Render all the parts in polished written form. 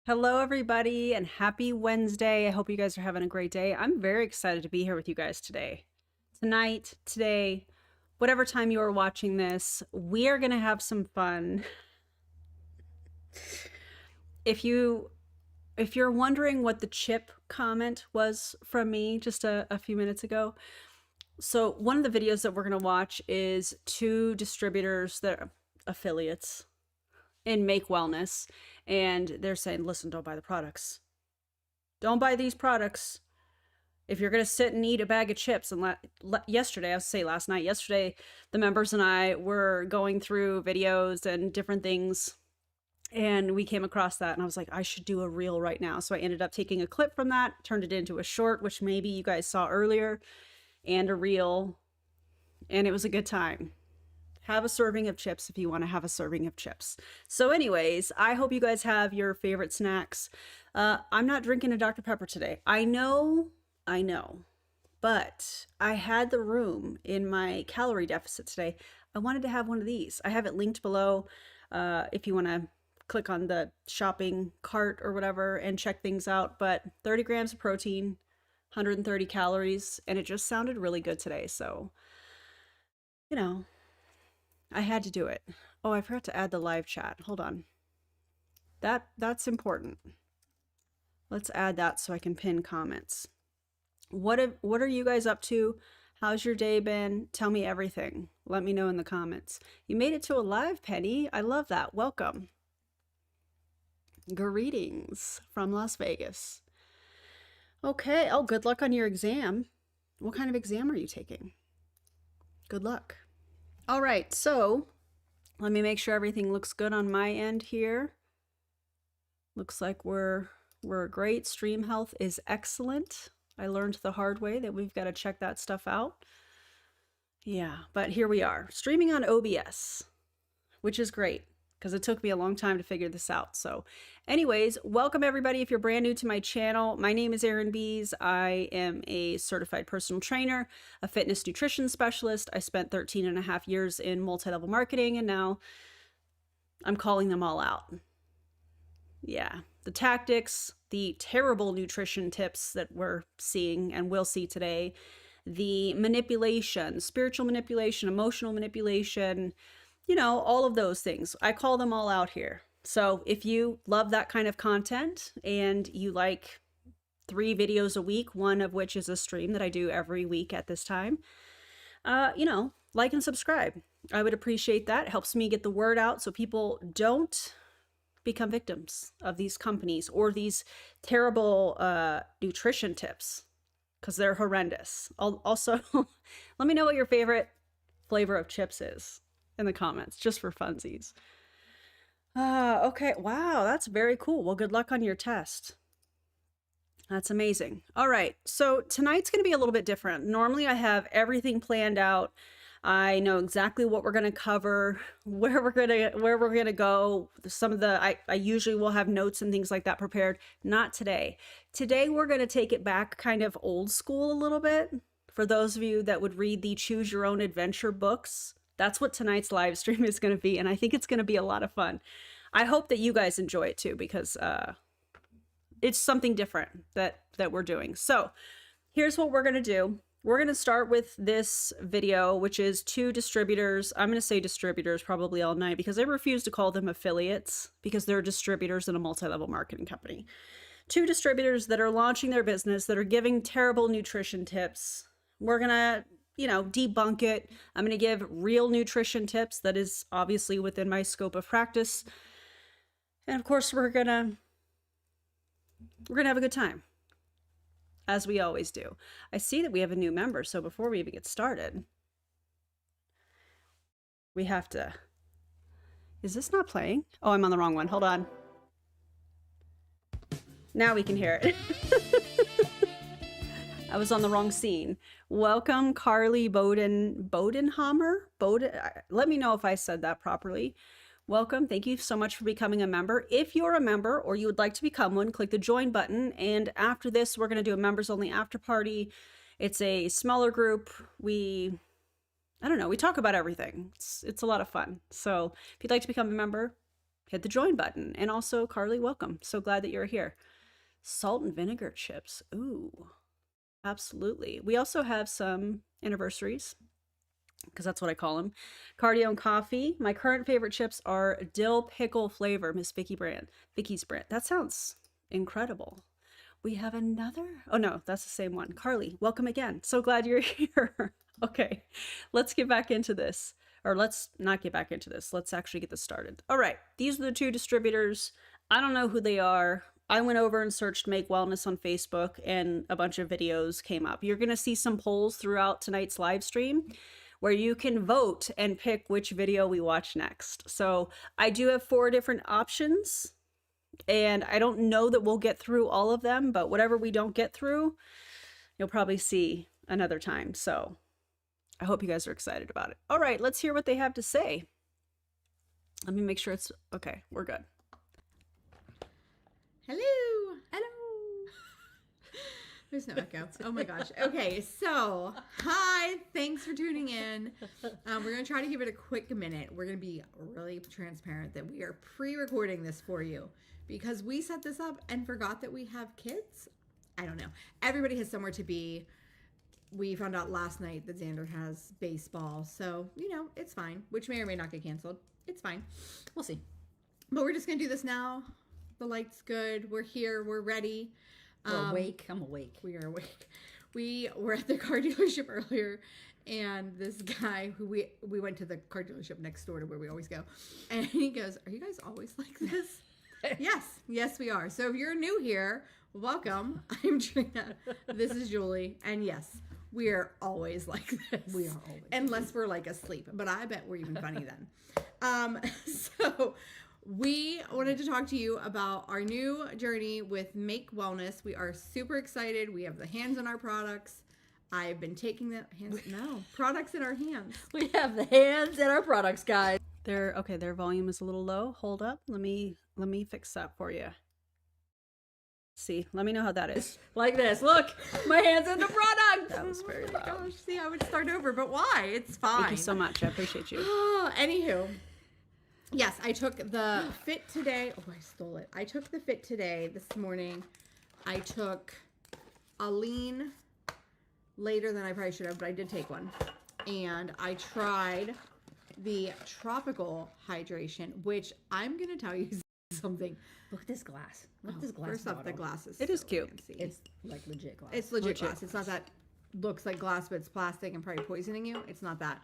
Hello, everybody, and happy Wednesday. I hope you guys are having a great day. I'm very excited to be here with you guys today. Tonight, today, whatever time you are watching this, we are going to have some fun. If you're wondering what the chip comment was from me just a few minutes ago, so one of the videos that we're going to watch is two distributors that are affiliates in Make Wellness, and they're saying, listen, don't buy the products. Don't buy these products. If you're going to sit and eat a bag of chips, and yesterday, I was say last night, yesterday, the members and I were going through videos and different things, and we came across that, and I was like, I should do a reel right now. So I ended up taking a clip from that, turned it into a short, which maybe you guys saw earlier, and a reel, and it was a good time. Have a serving of chips if you want to have a serving of chips. So anyways, I hope you guys have your favorite snacks. I'm not drinking a Dr. Pepper today. I know, but I had the room in my calorie deficit today. I wanted to have one of these. I have it linked below if you want to click on the shopping cart or whatever and check things out. But 30 grams of protein, 130 calories, and it just sounded really good today. So, you know, I had to do it. Oh, I forgot to add the live chat. Hold on. That's important. Let's add that so I can pin comments. What are you guys up to? How's your day been? Tell me everything. Let me know in the comments. You made it to a live, Penny. I love that. Welcome. Greetings from Las Vegas. Okay. Oh, good luck on your exam. What kind of exam are you taking? Good luck. All right, so let me make sure everything looks good on my end here. Looks like we're great. Stream health is excellent. I learned the hard way that we've got to check that stuff out. Yeah, but here we are, streaming on OBS, which is great because it took me a long time to figure this out. So anyways, welcome everybody. If you're brand new to my channel, my name is Erin Bies. I am a certified personal trainer, a fitness nutrition specialist. I spent 13.5 years in multi-level marketing, and now I'm calling them all out. Yeah, the tactics, the terrible nutrition tips that we're seeing and will see today, the manipulation, spiritual manipulation, emotional manipulation, you know, all of those things. I call them all out here. So if you love that kind of content and you like 3 videos a week, one of which is a stream that I do every week at this time, you know, like and subscribe. I would appreciate that. It helps me get the word out so people don't become victims of these companies or these terrible nutrition tips, because they're horrendous. Also, let me know what your favorite flavor of chips is in the comments, just for funsies. Okay, wow, that's very cool. Well, good luck on your test. That's amazing. All right, so tonight's going to be a little bit different. Normally I have everything planned out. I know exactly what we're going to cover, where we're going to go. Some of the I usually will have notes and things like that prepared. Not today. Today we're going to take it back kind of old school a little bit. For those of you that would read the Choose Your Own Adventure books, that's what tonight's live stream is going to be, and I think it's going to be a lot of fun. I hope that you guys enjoy it too, because it's something different that we're doing. So here's what we're going to do. We're going to start with this video, which is 2 distributors. I'm going to say distributors probably all night because I refuse to call them affiliates, because they're distributors in a multi-level marketing company. 2 distributors that are launching their business, that are giving terrible nutrition tips. We're going to, you know, debunk it. I'm going to give real nutrition tips that is obviously within my scope of practice. And of course, we're going to have a good time, as we always do. I see that we have a new member, so before we even get started, we have to... Is this not playing? Oh, I'm on the wrong one. Hold on. Now we can hear it. I was on the wrong scene. Welcome, Carly Bodenhammer. Let me know if I said that properly. Welcome. Thank you so much for becoming a member. If you're a member or you would like to become one, click the join button. And after this, we're going to do a members only after party. It's a smaller group. I don't know, we talk about everything. It's a lot of fun. So if you'd like to become a member, hit the join button. And also, Carly, welcome. So glad that you're here. Salt and vinegar chips. Ooh, absolutely. We also have some anniversaries, because that's what I call them. Cardio and coffee. My current favorite chips are dill pickle flavor, Miss Vicky's brand. That sounds incredible. We have another. Oh no, that's the same one. Carly, welcome again. So glad you're here. Okay, let's get back into this. Or let's not get back into this. Let's actually get this started. All right, these are the two distributors. I don't know who they are. I went over and searched Make Wellness on Facebook and a bunch of videos came up. You're gonna see some polls throughout tonight's live stream where you can vote and pick which video we watch next. So I do have 4 different options, and I don't know that we'll get through all of them, but whatever we don't get through, you'll probably see another time. So I hope you guys are excited about it. All right, let's hear what they have to say. Let me make sure it's okay. We're good. Hello. Hello. There's no echo. Oh my gosh. Okay, so hi. Thanks for tuning in. We're going to try to give it a quick minute. We're going to be really transparent that we are pre-recording this for you because we set this up and forgot that we have kids. I don't know. Everybody has somewhere to be. We found out last night that Xander has baseball. So, you know, it's fine, which may or may not get canceled. It's fine. We'll see. But we're just going to do this now. The light's good. We're here. We're ready. We're awake. I'm awake. We are awake. We were at the car dealership earlier, and this guy who we went to the car dealership next door to where we always go, and he goes, "Are you guys always like this?" Yes, we are. So if you're new here, welcome. I'm Trina. This is Julie, and yes, we are always like this. We are always. Unless we're like asleep, but I bet we're even funny then. So we wanted to talk to you about our new journey with Make Wellness. We are super excited. We have the hands on our products. I've been taking the products in our hands. We have the hands in our products, guys. Their volume is a little low. Hold up. Let me fix that for you. See, let me know how that is. Like this. Look, my hands in the product. That was very loud. Gosh, see, I would start over, but why? It's fine. Thank you so much. I appreciate you. Anywho. Yes, I took the Fit Today. Oh, I stole it. I took the Fit Today this morning. I took a lean later than I probably should have, but I did take one. And I tried the tropical hydration, which I'm going to tell you something. Look at this glass. Look at this glass. First off, the glass is It is cute. fancy. It's like legit glass. It's legit glass. It's not that looks like glass, but it's plastic and probably poisoning you. It's not that.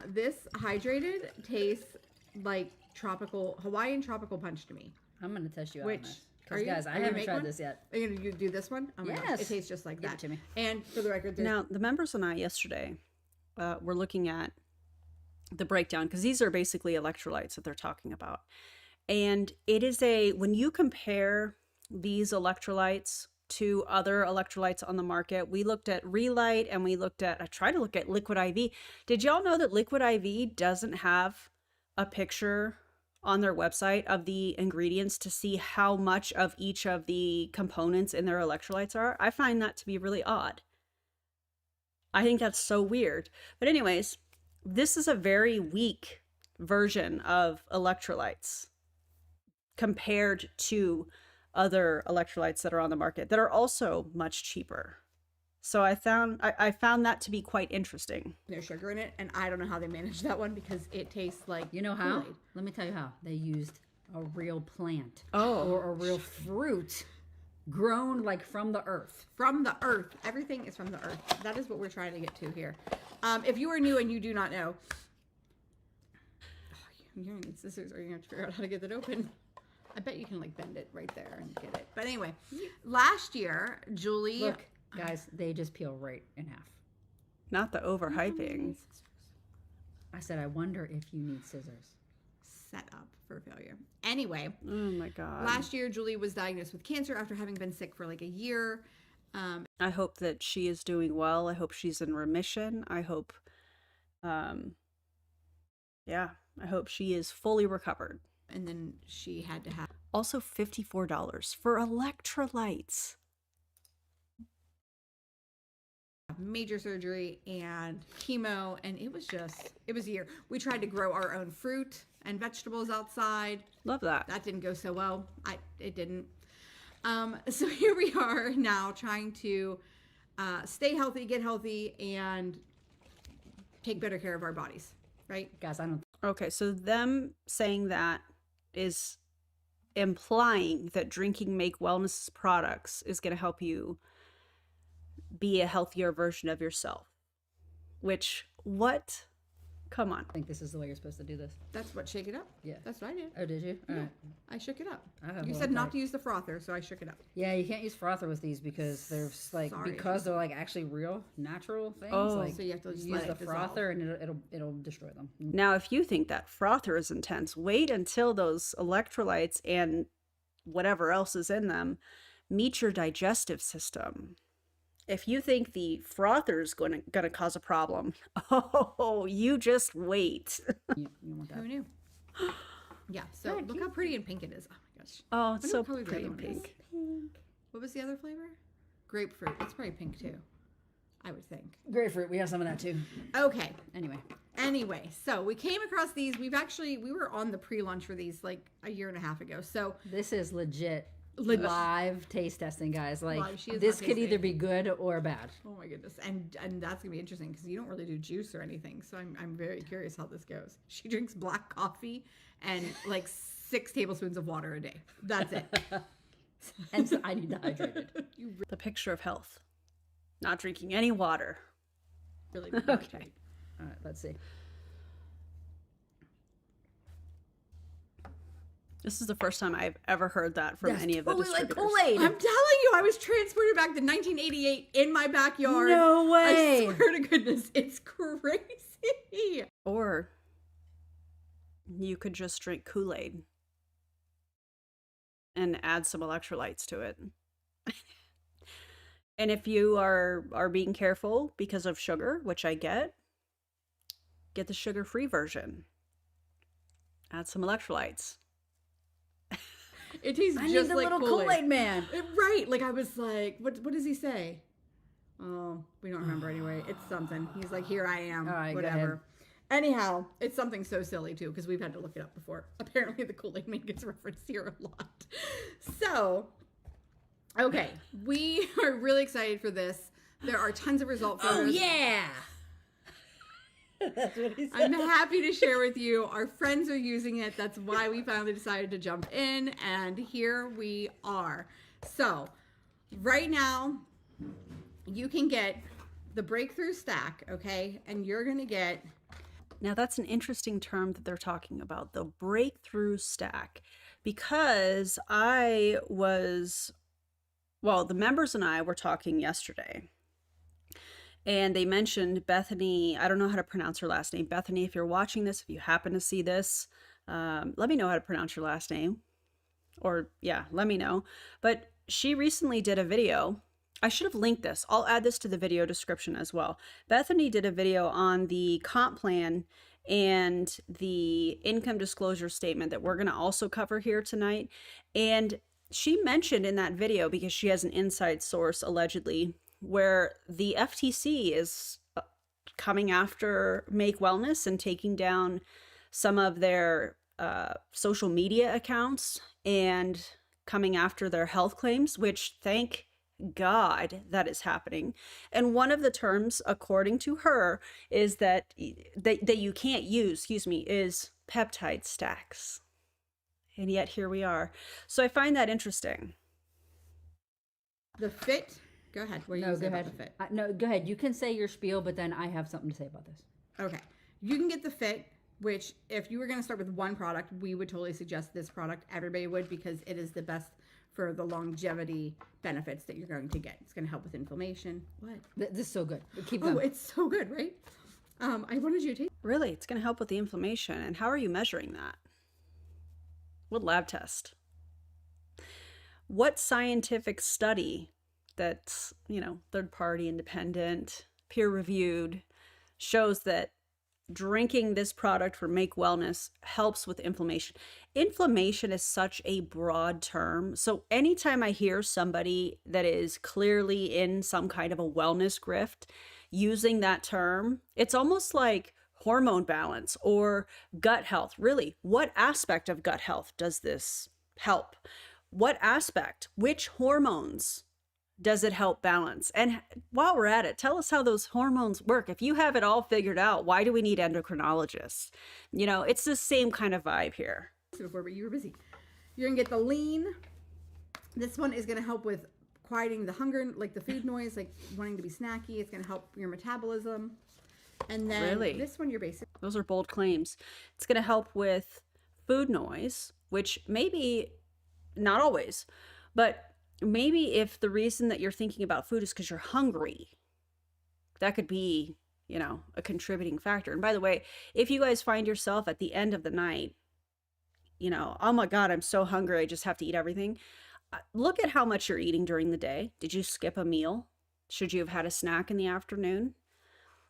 This hydrated tastes like Hawaiian tropical punch to me. I'm going to test you out Which, on this. Because, guys, I haven't tried this yet. Are you going to do this one? Oh my gosh. It tastes just like Give that. it to me. And for the record, Now, the members and I yesterday were looking at the breakdown because these are basically electrolytes that they're talking about. And it is when you compare these electrolytes to other electrolytes on the market, we looked at Relight and I tried to look at Liquid IV. Did y'all know that Liquid IV doesn't have a picture on their website of the ingredients to see how much of each of the components in their electrolytes are? I find that to be really odd. I think that's so weird. But anyways, this is a very weak version of electrolytes compared to other electrolytes that are on the market that are also much cheaper. So I found that to be quite interesting. there's sugar in it, and I don't know how they managed that one because it tastes like You know how? Kool-Aid. Let me tell you how. They used a real plant. Oh. Or a real fruit grown like from the earth. From the earth. Everything is from the earth. That is what we're trying to get to here. If you are new and you do not know, you're gonna need scissors, or you're gonna have to figure out how to get it open. I bet you can like bend it right there and get it. But anyway, last year, Julie. Look, guys, they just peel right in half. Not the overhyping. I said, I wonder if you need scissors. Set up for failure. Anyway, Oh my God. last year, Julie was diagnosed with cancer after having been sick for like a year. I hope that she is doing well. I hope she's in remission. I hope, I hope she is fully recovered. And then she had to have Also $54 for electrolytes. major surgery and chemo, and it was a year. We tried to grow our own fruit and vegetables outside. Love that. That didn't go so well. It didn't. So here we are now trying to stay healthy, get healthy, and take better care of our bodies, right? Guys, I don't. Okay, so them saying that is implying that drinking Make Wellness products is going to help you be a healthier version of yourself. Which, what? Come on. I think this is the way you're supposed to do this. That's what Shake It Up. Yeah. That's what I did. Oh, did you? All right. I shook it up. I have You one said not back. to use the frother, so I shook it up. Yeah, you can't use frother with these because they're like Sorry. because they're like actually real natural things. Oh. Like, So you have to just use let the it dissolve. frother and it'll destroy them. Now, if you think that frother is intense, wait until those electrolytes and whatever else is in them meet your digestive system. If you think the frother is going to cause a problem, oh, you just wait. You want that? Who knew? Yeah, so look how pretty and pink it is. Oh my gosh. Oh, it's Wonder so what color the pretty other and one is. pink. What was the other flavor? Grapefruit. It's probably pink too, I would think. Grapefruit. We have some of that too. Okay. Anyway, So we came across these. We were on the pre-launch for these like a year and a half ago. So this is legit live taste testing, guys. Like Live. She is this not could either tasting. be good or bad. oh my goodness, and that's gonna be interesting because you don't really do juice or anything. So I'm very curious how this goes. She drinks black coffee and like 6 tablespoons of water a day. That's it. And so I need dehydrated. The picture of health. Not drinking any water. Really Okay. All right, let's see. This is the first time I've ever heard that from any of the totally like distributors. Kool-Aid. I'm telling you, I was transported back to 1988 in my backyard. No way. I swear to goodness, it's crazy. Or you could just drink Kool-Aid and add some electrolytes to it. And if you are being careful because of sugar, which I get the sugar-free version. Add some electrolytes. It tastes I need just the like little Kool-Aid man. Right. Like I was like, what does he say? Oh, we don't remember anyway. It's something. He's like, here I am. All right, go whatever. Anyhow, it's something so silly too, because we've had to look it up before. Apparently the Kool-Aid man gets referenced here a lot. So, okay. We are really excited for this. There are tons of result photos. Oh yeah. That's what he said. I'm happy to share with you. Our friends are using it. That's why we finally decided to jump in. And here we are. So right now, you can get the breakthrough stack, okay? And you're going to get... Now that's an interesting term that they're talking about, the breakthrough stack, because the members and I were talking yesterday. And they mentioned Bethany. I don't know how to pronounce her last name. Bethany, if you're watching this, if you happen to see this, let me know how to pronounce your last name. Or, yeah, let me know. But she recently did a video. I should have linked this. I'll add this to the video description as well. Bethany did a video on the comp plan and the income disclosure statement that we're going to also cover here tonight. And she mentioned in that video, because she has an inside source allegedly, where the FTC is coming after Make Wellness and taking down some of their social media accounts and coming after their health claims, which thank God that is happening. And one of the terms, according to her, is that you can't use, is peptide stacks. And yet here we are. So I find that interesting. The fit... Go ahead. What are you No, going to go say ahead. about the fit? No, go ahead. You can say your spiel, but then I have something to say about this. Okay. You can get the fit, which if you were going to start with one product, we would totally suggest this product. Everybody would, because it is the best for the longevity benefits that you're going to get. It's going to help with inflammation. What? This is so good. Keep Oh, going. it's so good, right? I wanted you to taste. Really, it's going to help with the inflammation. And how are you measuring that? What lab test? What scientific study that's, third party, independent, peer reviewed, shows that drinking this product for Make Wellness helps with inflammation? Inflammation is such a broad term. So anytime I hear somebody that is clearly in some kind of a wellness grift using that term, it's almost like hormone balance or gut health. Really, what aspect of gut health does this help? What aspect, which hormones does it help balance? And while we're at it, tell us how those hormones work. If you have it all figured out, why do we need endocrinologists? You know, it's the same kind of vibe here. Before, but you were busy. You're gonna get the lean. This one is gonna help with quieting the hunger, like the food noise, like wanting to be snacky. It's gonna help your metabolism. And then this one, you're basic. Those are bold claims. It's gonna help with food noise, which maybe not always, but maybe if the reason that you're thinking about food is because you're hungry, that could be, you know, a contributing factor. And by the way, if you guys find yourself at the end of the night, you know, oh my God, I'm so hungry, I just have to eat everything. Look at how much you're eating during the day. Did you skip a meal? Should you have had a snack in the afternoon?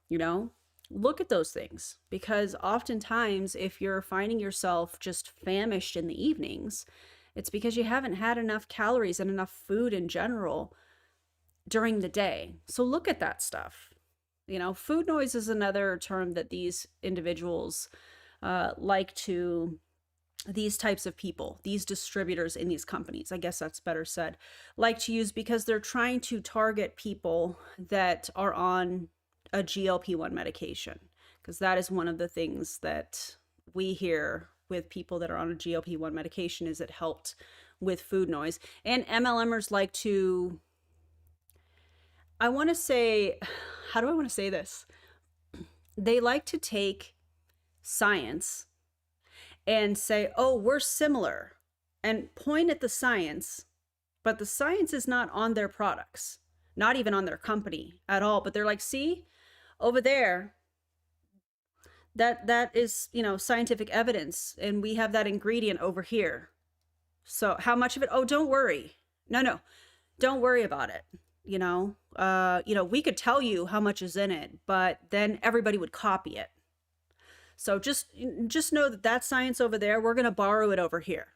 You know, look at those things, because oftentimes if you're finding yourself just famished in the evenings, it's because you haven't had enough calories and enough food in general during the day. So look at that stuff. You know, food noise is another term that these individuals these types of people, these distributors in these companies, I guess that's better said, like to use, because they're trying to target people that are on a GLP-1 medication, because that is one of the things that we hear with people that are on a GLP-1 medication is it helped with food noise. And MLMers like to, I want to say, how do I want to say this? They like to take science and say, oh, we're similar, and point at the science, but the science is not on their products, not even on their company at all. But they're like, see, over there, that is, you know, scientific evidence, and we have that ingredient over here. So how much of it? Oh, don't worry. No, don't worry about it. You know, we could tell you how much is in it, but then everybody would copy it. So just know that science over there, we're going to borrow it over here.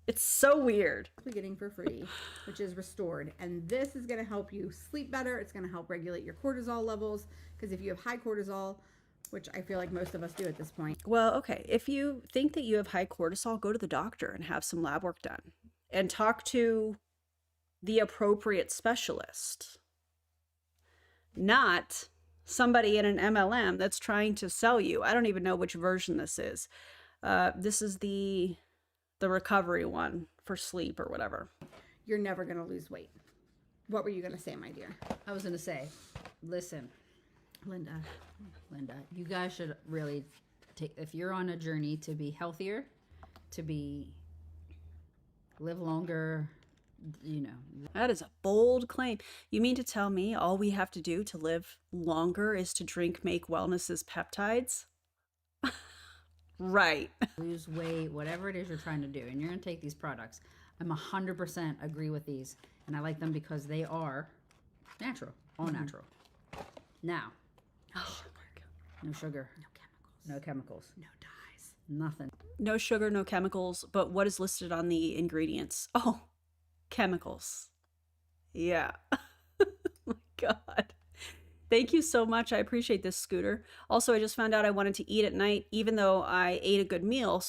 It's so weird. We're getting for free, which is restored. And this is going to help you sleep better. It's going to help regulate your cortisol levels, because if you have high cortisol, which I feel like most of us do at this point. Well, okay. If you think that you have high cortisol, go to the doctor and have some lab work done and talk to the appropriate specialist, not somebody in an MLM that's trying to sell you. I don't even know which version this is. This is the recovery one for sleep or whatever. You're never going to lose weight. What were you going to say, my dear? I was going to say, listen, Linda, you guys should really take, if you're on a journey to be healthier, to live longer, you know. That is a bold claim. You mean to tell me all we have to do to live longer is to drink Make Wellness's peptides? Right. Lose weight, whatever it is you're trying to do, and you're going to take these products. I'm 100% agree with these, and I like them because they are natural, all natural. Now, no sugar, no chemicals, no dyes, nothing. No sugar, no chemicals, but what is listed on the ingredients? Oh, chemicals. Yeah. Oh my God. Thank you so much. I appreciate this, Scooter. Also, I just found out I wanted to eat at night, even though I ate a good meal.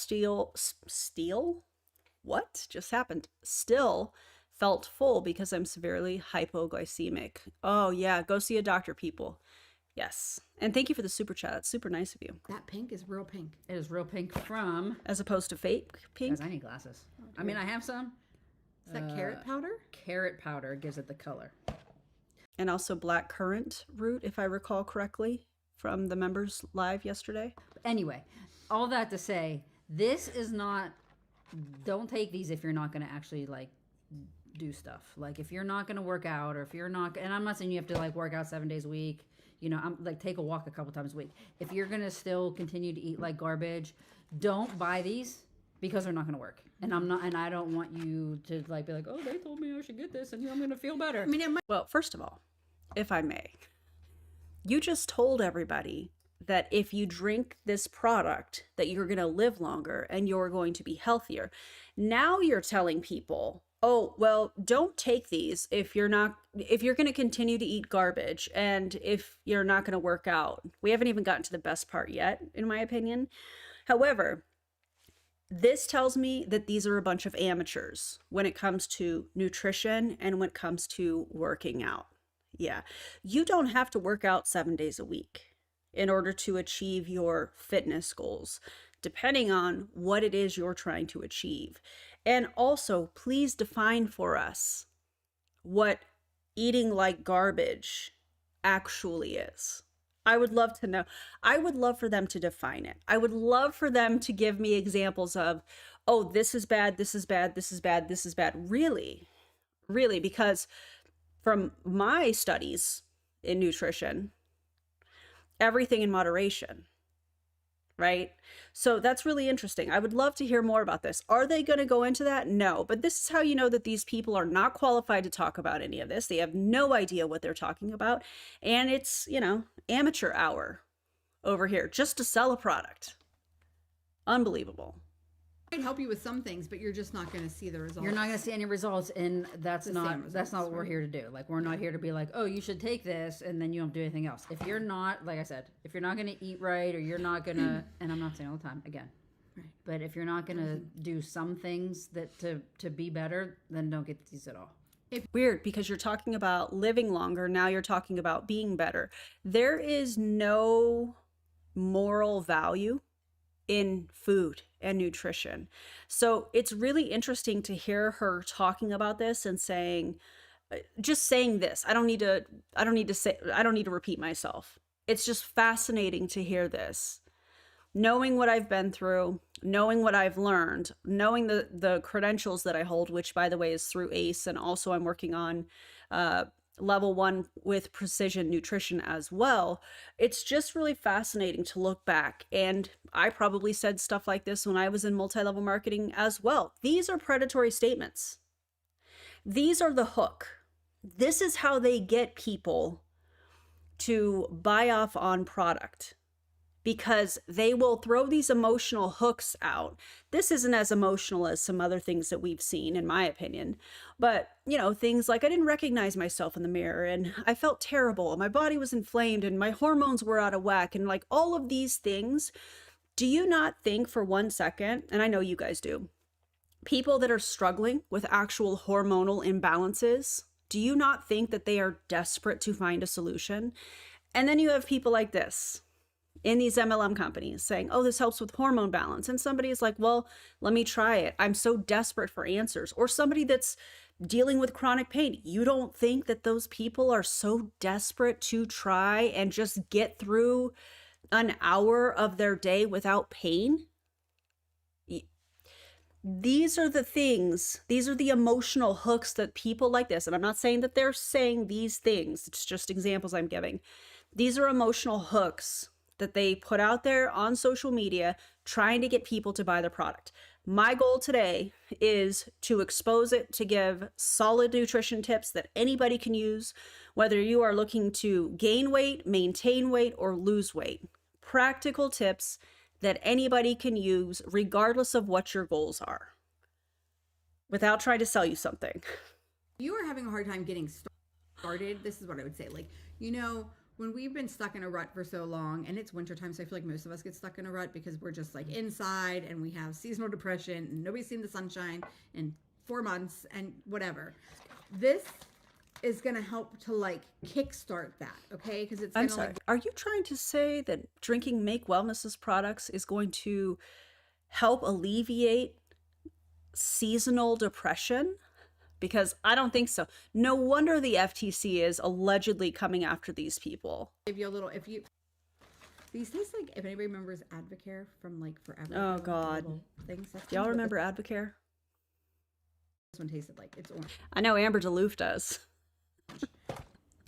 What just happened? Still felt full because I'm severely hypoglycemic. Oh yeah, go see a doctor, people. Yes. And thank you for the super chat. It's super nice of you. That pink is real pink. It is real pink from... As opposed to fake pink? Because I need glasses. I mean, I have some. Is that carrot powder? Carrot powder gives it the color. And also black currant root, if I recall correctly, from the members live yesterday. Anyway, all that to say, this is not... Don't take these if you're not going to actually, like, do stuff. Like, if you're not going to work out, or if you're not... And I'm not saying you have to, like, work out 7 days a week. You know, I'm like, take a walk a couple times a week. If you're going to still continue to eat like garbage, don't buy these because they're not going to work. And I don't want you to like be like, oh, they told me I should get this and I'm going to feel better. I mean, well, first of all, if I may, you just told everybody that if you drink this product that you're going to live longer and you're going to be healthier. Now you're telling people, oh, well, don't take these if you're going to continue to eat garbage and if you're not going to work out. We haven't even gotten to the best part yet, in my opinion. However, this tells me that these are a bunch of amateurs when it comes to nutrition and when it comes to working out. Yeah, you don't have to work out 7 days a week in order to achieve your fitness goals, depending on what it is you're trying to achieve. And also, please define for us what eating like garbage actually is. I would love to know. I would love for them to define it. I would love for them to give me examples of, oh, this is bad, this is bad, this is bad, this is bad. Really, really, because from my studies in nutrition, everything in moderation, right? So that's really interesting. I would love to hear more about this. Are they going to go into that? No, but this is how you know that these people are not qualified to talk about any of this. They have no idea what they're talking about. And it's, amateur hour over here just to sell a product. Unbelievable. Might help you with some things, but you're just not going to see the results. You're not going to see any results, and that's The not same results, what we're right? here to do. Like, we're not here to be like, oh, you should take this, and then you don't do anything else. If you're not, like I said, if you're not going to eat right, or you're not going to, and I'm not saying all the time again, Right. but if you're not going to do some things that to be better, then don't get these at all. Weird, because you're talking about living longer. Now you're talking about being better. There is no moral value in food and nutrition. So it's really interesting to hear her talking about this and just saying this. I don't need to repeat myself. It's just fascinating to hear this. Knowing what I've been through, knowing what I've learned, knowing the credentials that I hold, which by the way is through ACE, and also I'm working on level 1 with precision nutrition as well. It's just really fascinating to look back. And I probably said stuff like this when I was in multi-level marketing as well. These are predatory statements. These are the hook. This is how they get people to buy off on product, because they will throw these emotional hooks out. This isn't as emotional as some other things that we've seen, in my opinion. But, things like I didn't recognize myself in the mirror, and I felt terrible, and my body was inflamed, and my hormones were out of whack, and like all of these things. Do you not think for 1 second, and I know you guys do, people that are struggling with actual hormonal imbalances, do you not think that they are desperate to find a solution? And then you have people like this in these MLM companies saying, oh, this helps with hormone balance. And somebody is like, well, let me try it. I'm so desperate for answers. Or somebody that's dealing with chronic pain. You don't think that those people are so desperate to try and just get through an hour of their day without pain? These are the things, these are the emotional hooks that people like this, and I'm not saying that they're saying these things, it's just examples I'm giving. These are emotional hooks that they put out there on social media trying to get people to buy their product. My goal today is to expose it, to give solid nutrition tips that anybody can use, whether you are looking to gain weight, maintain weight, or lose weight. Practical tips that anybody can use regardless of what your goals are, without trying to sell you something. If you are having a hard time getting started, this is what I would say. When we've been stuck in a rut for so long, and it's wintertime, so I feel like most of us get stuck in a rut because we're just like inside and we have seasonal depression and nobody's seen the sunshine in 4 months and whatever. This is going to help to kickstart that, okay? Because it's I'm going sorry. Are you trying to say that drinking Make Wellness's products is going to help alleviate seasonal depression? Because I don't think so. No wonder the FTC is allegedly coming after these people. give you a little, these taste like, if anybody remembers Advocare from forever. Oh, God. Things. Do y'all remember Advocare? This one tasted like it's orange. I know Amber DeLoof does.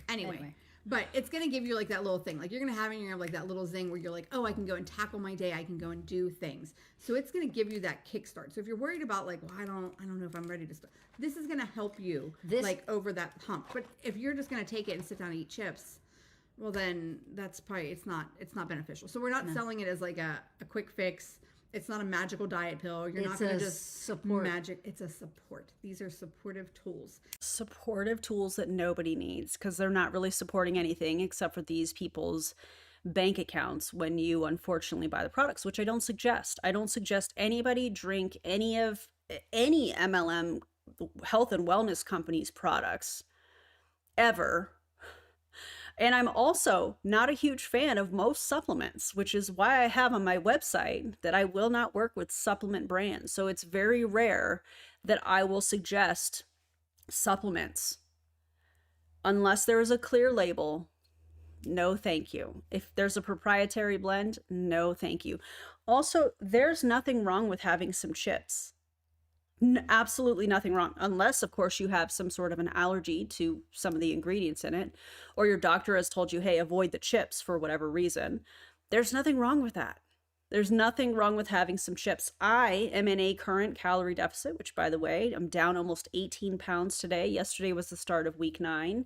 Anyway. But it's going to give you that little thing. You're going to have in your that little zing where you're like, oh, I can go and tackle my day. I can go and do things. So it's going to give you that kickstart. So if you're worried about well, I don't know if I'm ready to start. This is going to help you over that hump. But if you're just going to take it and sit down and eat chips, well, then that's probably, it's not beneficial. So we're not selling it as a quick fix. It's not a magical diet pill. You're not It's going a to just support. magic. It's a support. These are supportive tools. Supportive tools that nobody needs because they're not really supporting anything except for these people's bank accounts when you unfortunately buy the products, which I don't suggest. I don't suggest anybody drink any MLM health and wellness companies products ever. And I'm also not a huge fan of most supplements, which is why I have on my website that I will not work with supplement brands. So it's very rare that I will suggest supplements unless there is a clear label. No, thank you. If there's a proprietary blend, no, thank you. Also, there's nothing wrong with having some chips. Absolutely nothing wrong, unless, of course, you have some sort of an allergy to some of the ingredients in it, or your doctor has told you, hey, avoid the chips for whatever reason. There's nothing wrong with that. There's nothing wrong with having some chips. I am in a current calorie deficit, which, by the way, I'm down almost 18 pounds today. Yesterday was the start of week 9.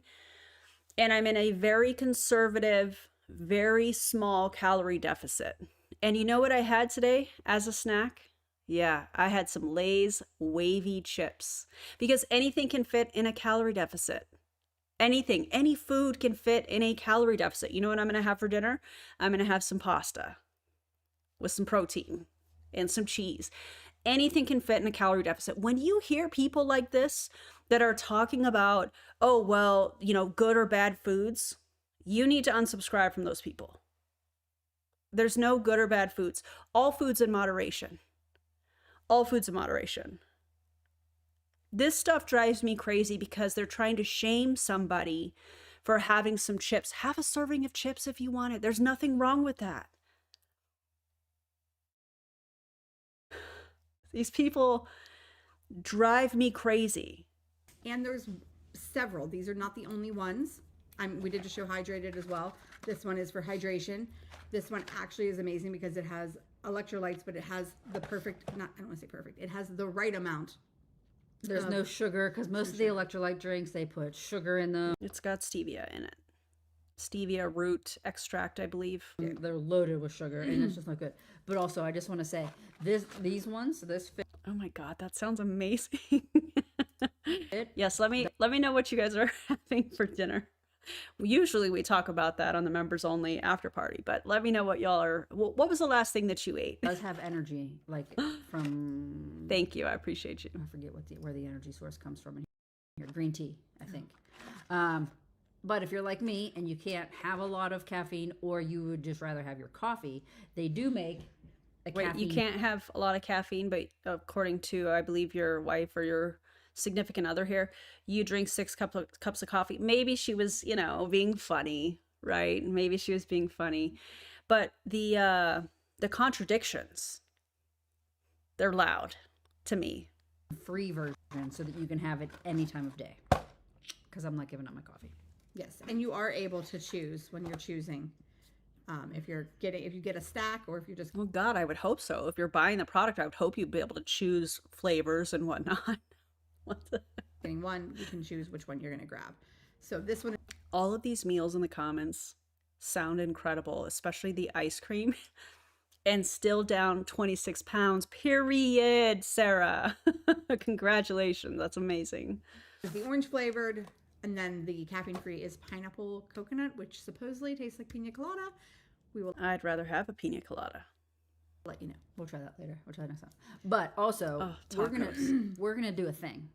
And I'm in a very conservative, very small calorie deficit. And you know what I had today as a snack? Yeah, I had some Lay's wavy chips because anything can fit in a calorie deficit. Anything, any food can fit in a calorie deficit. You know what I'm going to have for dinner? I'm going to have some pasta with some protein and some cheese. Anything can fit in a calorie deficit. When you hear people like this that are talking about, oh, well, you know, good or bad foods, you need to unsubscribe from those people. There's no good or bad foods. All foods in moderation. All foods in moderation. This stuff drives me crazy because they're trying to shame somebody for having some chips. Have a serving of chips if you want it. There's nothing wrong with that. These people drive me crazy. And there's several. These are not the only ones. We did just show hydrated as well. This one is for hydration. This one actually is amazing because it has electrolytes, but it has the perfect, I don't want to say perfect, it has the right amount. There's no sugar because most of the electrolyte drinks, they put sugar in them. It's got stevia in it. Stevia root extract, I believe. They're loaded with sugar and it's just not good. But also, I just want to say, these ones, this fit. Oh my God, that sounds amazing. Yes, let me know what you guys are having for dinner. Usually we talk about that on the members only after party, but let me know what y'all are. What was the last thing that you ate? It does have energy, like from. Thank you, I appreciate you. I forget where the energy source comes from in here. Green tea, I think. But if you're like me and you can't have a lot of caffeine, or you would just rather have your coffee, they do make a Wait, caffeine. you can't have a lot of caffeine, but according to, I believe, your wife or your significant other here, you drink 6 cups of coffee. Maybe she was, you know, being funny, right? Maybe she was being funny, but the contradictions, they're loud to me. Free version so that you can have it any time of day, because I'm not giving up my coffee. Yes, and you are able to choose when you're choosing. If you get a stack, or if you just. Well, God, I would hope so. If you're buying the product, I would hope you'd be able to choose flavors and whatnot. Getting one, you can choose which one you're going to grab. So this one. All of these meals in the comments sound incredible, especially the ice cream. And still down 26 pounds, period, Sarah. Congratulations, that's amazing. The orange flavored, and then the caffeine free is pineapple coconut, which supposedly tastes like pina colada. I'd rather have a pina colada. Let you know. We'll try that later. We'll try that next time. But also, we're gonna do a thing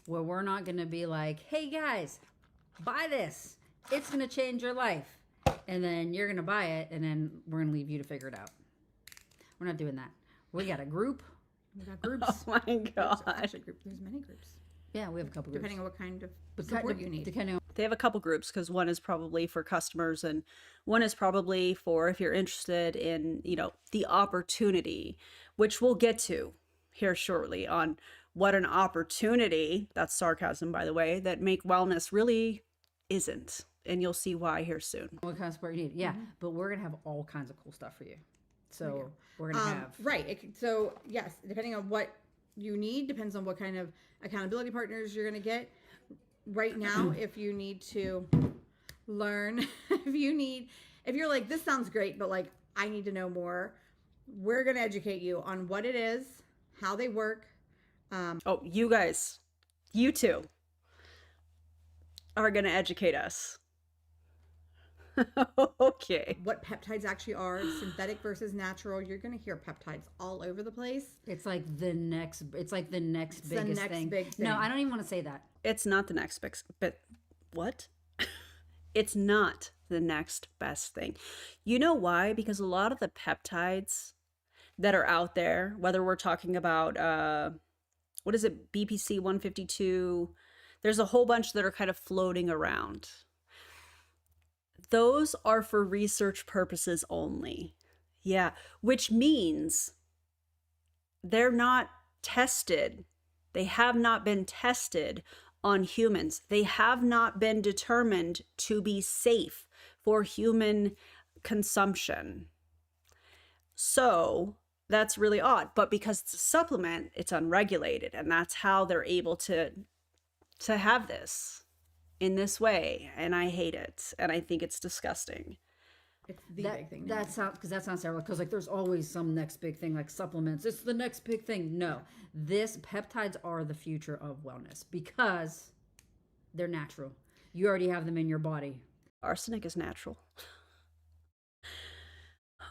where we're not gonna be like, "Hey guys, buy this. It's gonna change your life," and then you're gonna buy it, and then we're gonna leave you to figure it out. We're not doing that. We got a group. We got groups. Oh my God. There's many groups. Yeah, we have a couple groups. Depending on what kind of support you need. Depending on. They have a couple groups because one is probably for customers and one is probably for if you're interested in, you know, the opportunity, which we'll get to here shortly on what an opportunity, that's sarcasm, by the way, that Make Wellness really isn't. And you'll see why here soon. What kind of support you need. Yeah, but we're going to have all kinds of cool stuff for you. So we're going to have. Right. So, yes, depending on what you need, depends on what kind of accountability partners you're going to get. Right now, if you need to learn, if you're like, this sounds great, but like, I need to know more, we're going to educate you on what it is, how they work. Oh, you guys, you two are going to educate us. Okay. What peptides actually are, synthetic versus natural. You're going to hear peptides all over the place. It's like the next biggest thing. Big thing. No, I don't even want to say that. It's not the next best, but what? It's not the next best thing. You know why? Because a lot of the peptides that are out there, whether we're talking about, what is it, BPC 152, there's a whole bunch that are kind of floating around. Those are for research purposes only. Yeah, which means they're not tested. They have not been tested on humans. They have not been determined to be safe for human consumption. So that's really odd. But because it's a supplement, it's unregulated. And that's how they're able to have this in this way. And I hate it. And I think it's disgusting. It's the big thing. That sounds terrible. Because like there's always some next big thing, like supplements. It's the next big thing. No, peptides are the future of wellness because they're natural. You already have them in your body. Arsenic is natural.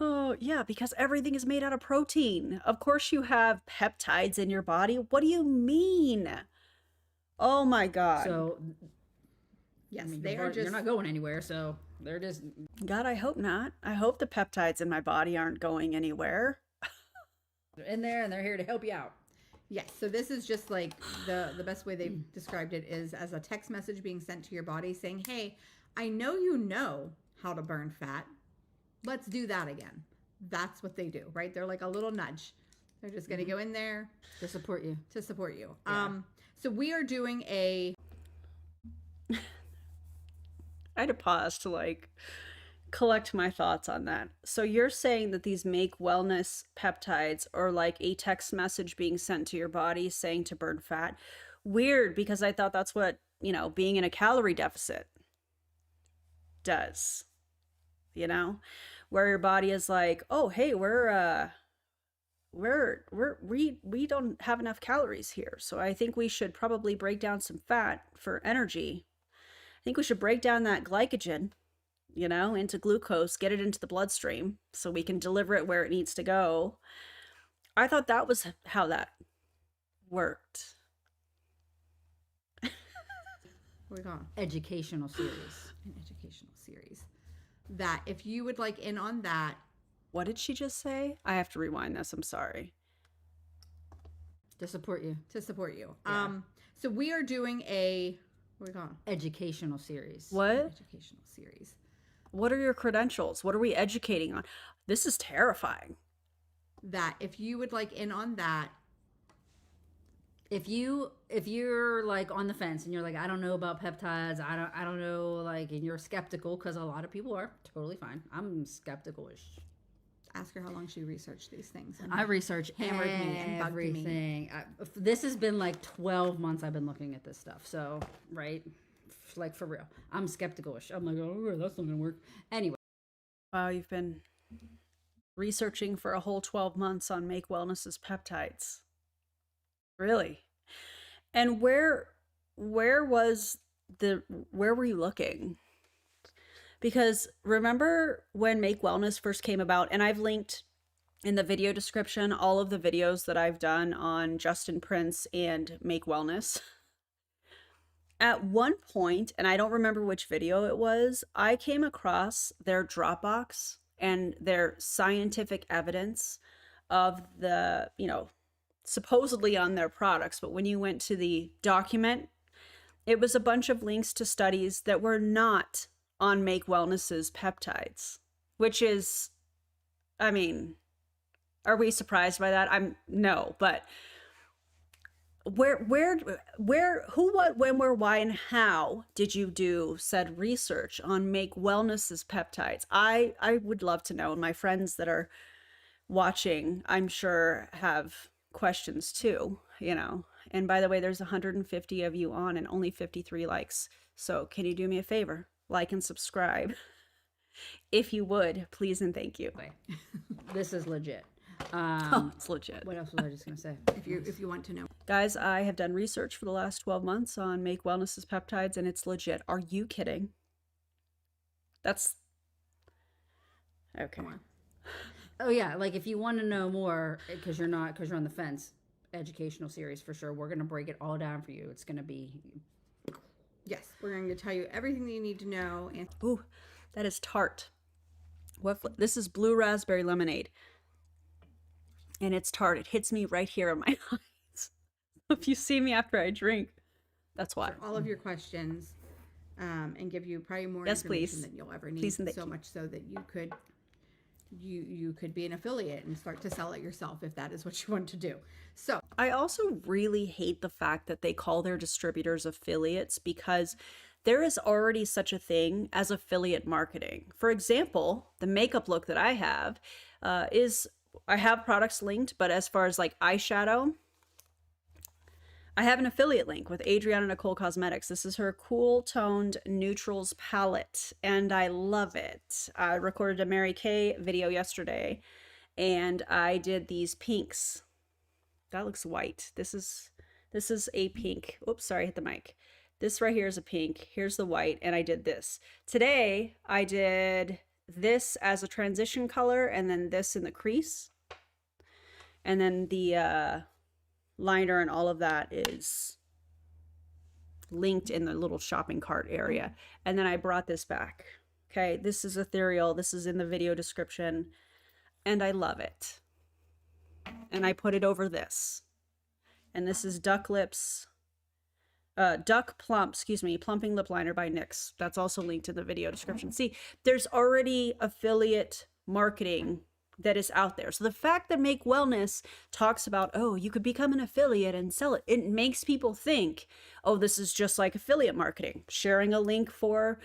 Oh, yeah, because everything is made out of protein. Of course you have peptides in your body. What do you mean? Oh my God. So, yes, I mean, they're not going anywhere. So they're just. God, I hope not. I hope the peptides in my body aren't going anywhere. They're in there and they're here to help you out. Yes, so this is just like the best way they've described it is as a text message being sent to your body saying, hey, I know you know how to burn fat. Let's do that again. That's what they do, right? They're like a little nudge. They're just going to go in there To support you. Yeah. So we are doing I had to pause to like collect my thoughts on that. So you're saying that these Make Wellness peptides are like a text message being sent to your body saying to burn fat. Weird, because I thought that's what, being in a calorie deficit does. Where your body is like, oh, hey, we don't have enough calories here. So I think we should probably break down some fat for energy. I think we should break down that glycogen, into glucose, get it into the bloodstream so we can deliver it where it needs to go. I thought that was how that worked. what we call it? Educational series. An educational series. That if you would like in on that. What did she just say? I have to rewind this. I'm sorry. To support you. Yeah. So we are doing what do we call it? Educational series. What? Educational series. What are your credentials? What are we educating on? This is terrifying. That if you would like in on that. If you're like on the fence and you're like, I don't know about peptides, I don't know, like, and you're skeptical, because a lot of people are, totally fine. I'm skeptical-ish. Ask her how long she researched these things. I research hammered me and bugged me. everything. This has been like 12 months I've been looking at this stuff. So, right? Like, for real. I'm skeptical-ish. I'm like, oh, that's not gonna work. Anyway. Wow, you've been researching for a whole 12 months on Make Wellness's peptides. Really? And where were you looking? Because remember when Make Wellness first came about, and I've linked in the video description all of the videos that I've done on Justin Prince and Make Wellness. At one point, and I don't remember which video it was, I came across their Dropbox and their scientific evidence of the, supposedly on their products, but when you went to the document, it was a bunch of links to studies that were not on Make Wellness's peptides, which is, I mean, are we surprised by that? No, but who, what, when, where, why, and how did you do said research on Make Wellness's peptides? I would love to know, and my friends that are watching, I'm sure, have questions too, and by the way, there's 150 of you on and only 53 likes, so can you do me a favor, like and subscribe if you would, please and thank you. This is legit. It's legit. What else was I just gonna say? If you want to know. Guys, I have done research for the last 12 months on Make Wellness's peptides, and it's legit. Are you kidding? That's okay. Oh yeah, like if you want to know more, because you're on the fence, educational series for sure. We're gonna break it all down for you. It's gonna be Yes, we're going to tell you everything that you need to know. And Ooh, that is tart. This is blue raspberry lemonade, and it's tart. It hits me right here in my eyes. If you see me after I drink, that's why. all of your questions, and give you probably more Yes, information please. than you'll ever need. Please and thank so you. much so that you could be an affiliate and start to sell it yourself if that is what you want to do. So I also really hate the fact that they call their distributors affiliates, because there is already such a thing as affiliate marketing. For example, the makeup look that I have is, I have products linked, but as far as like eyeshadow, I have an affiliate link with Adriana Nicole Cosmetics. This is her cool toned neutrals palette, and I love it. I recorded a Mary Kay video yesterday, and I did these pinks. That looks white. This is a pink. Oops, sorry, I hit the mic. This right here is a pink. Here's the white, and I did this. Today, I did this as a transition color, and then this in the crease. And then the liner and all of that is linked in the little shopping cart area. And then I brought this back. Okay, this is ethereal. This is in the video description, and I love it. And I put it over this. And this is Duck Plump, Plumping Lip Liner by NYX. That's also linked in the video description. See, there's already affiliate marketing that is out there. So the fact that Make Wellness talks about, oh, you could become an affiliate and sell it, it makes people think, oh, this is just like affiliate marketing, sharing a link for,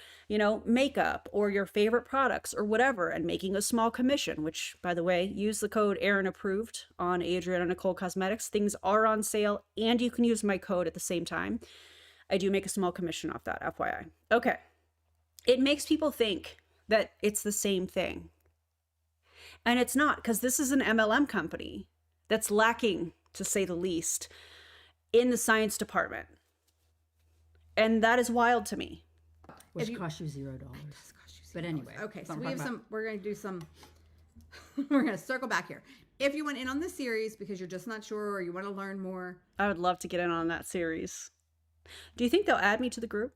makeup or your favorite products or whatever, and making a small commission, which, by the way, use the code Erin approved on Adriana Nicole Cosmetics. Things are on sale, and you can use my code at the same time. I do make a small commission off that, FYI. Okay. It makes people think that it's the same thing. And it's not, because this is an MLM company that's lacking, to say the least, in the science department. And that is wild to me. which costs you $0. But anyway, okay, so we have some. We're going to do some. We're going to circle back here. If you went in on this series because you're just not sure or you want to learn more, I would love to get in on that series. Do you think they'll add me to the group?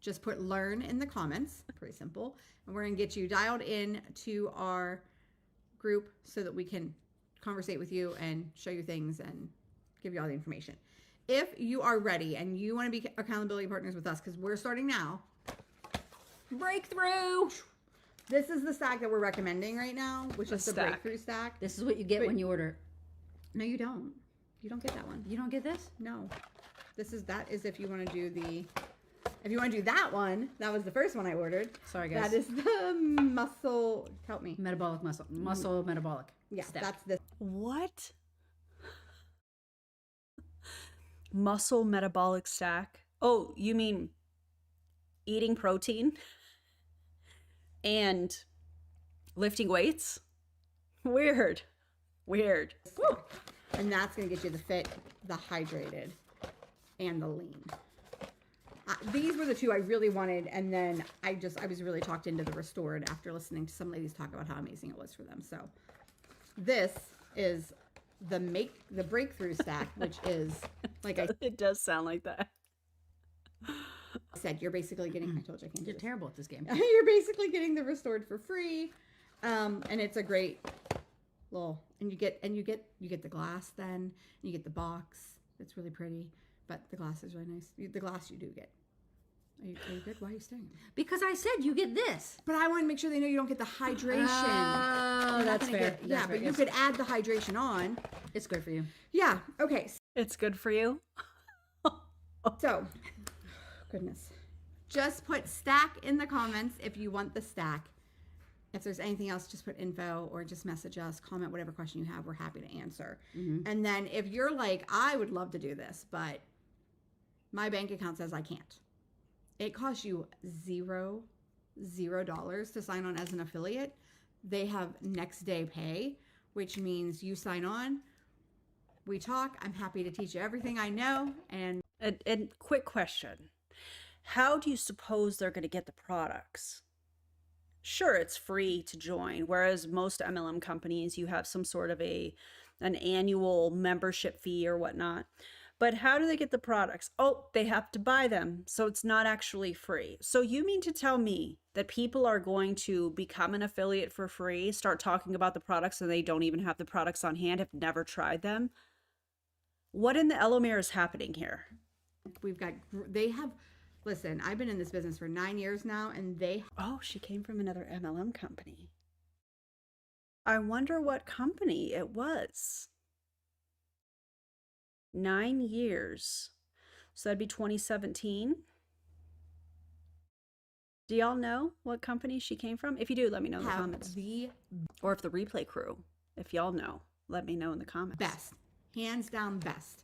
just put learn in the comments. Pretty simple. And we're going to get you dialed in to our group so that we can conversate with you and show you things and give you all the information. If you are ready and you want to be accountability partners with us, because we're starting now. Breakthrough. This is the stack that we're recommending right now, which is the breakthrough stack. This is what you get when you order. No, you don't. You don't get that one. You don't get this? No. That is if you want to do if you want to do that one. That was the first one I ordered. Sorry, guys. That is the muscle. Help me. Metabolic muscle metabolic. Yeah, step. that's this. What? Muscle metabolic stack? Oh, you mean eating protein and lifting weights? Weird. Woo. And that's going to get you the fit, the hydrated, and the lean. These were the two I really wanted, and then I was really talked into the restored after listening to some ladies talk about how amazing it was for them. So this is the breakthrough stack, which is like it does sound like that. I said, you're basically getting. I told you I can't. You're terrible at this game. You're basically getting the restored for free, and it's a great little. And you get the glass then. And you get the box. It's really pretty, but the glass is really nice. The glass you do get. Are you good? Why are you staring? Because I said you get this. But I want to make sure they know you don't get the hydration. Oh, that's fair. You could add the hydration on. It's good for you. Yeah. Okay. It's good for you. So, goodness. Just put stack in the comments if you want the stack. If there's anything else, just put info or just message us, comment whatever question you have. We're happy to answer. Mm-hmm. And then if you're like, I would love to do this, but my bank account says I can't. It costs you $0 to sign on as an affiliate. They have next day pay, which means you sign on, we talk. I'm happy to teach you everything I know. And quick question. How do you suppose they're going to get the products? Sure, it's free to join, whereas most MLM companies, you have some sort of an annual membership fee or whatnot. But how do they get the products? Oh, they have to buy them. So it's not actually free. So you mean to tell me that people are going to become an affiliate for free, start talking about the products, and they don't even have the products on hand, have never tried them? What in the Elomere is happening here? Listen, I've been in this business for 9 years now, and Oh, she came from another MLM company. I wonder what company it was. 9 years. So that'd be 2017. Do y'all know what company she came from? If you do, let me know in the comments. Or if the replay crew, if y'all know, let me know in the comments. Best, hands down best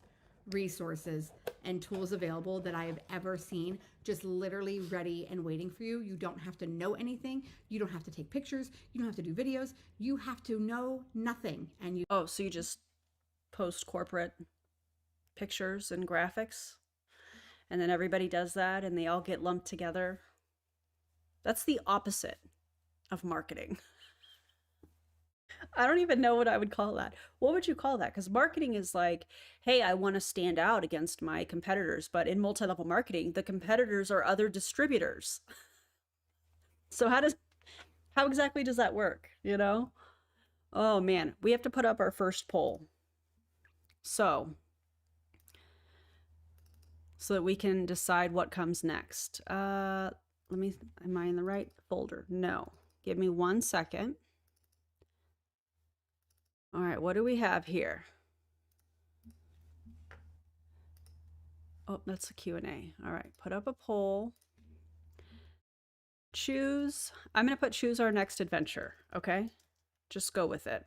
resources and tools available that I have ever seen, just literally ready and waiting for you. You don't have to know anything. You don't have to take pictures. You don't have to do videos. You have to know nothing. And Oh, so you just post corporate pictures and graphics, and then everybody does that and they all get lumped together. That's the opposite of marketing. I don't even know what I would call that. What would you call that? Because marketing is like, hey, I want to stand out against my competitors. But in multi-level marketing, the competitors are other distributors. So how exactly does that work? You know? Oh man, we have to put up our first poll. So that we can decide what comes next. Am I in the right folder? No. Give me 1 second. All right, what do we have here? Oh, that's a Q&A. All right, put up a poll. I'm going to choose our next adventure, okay? Just go with it.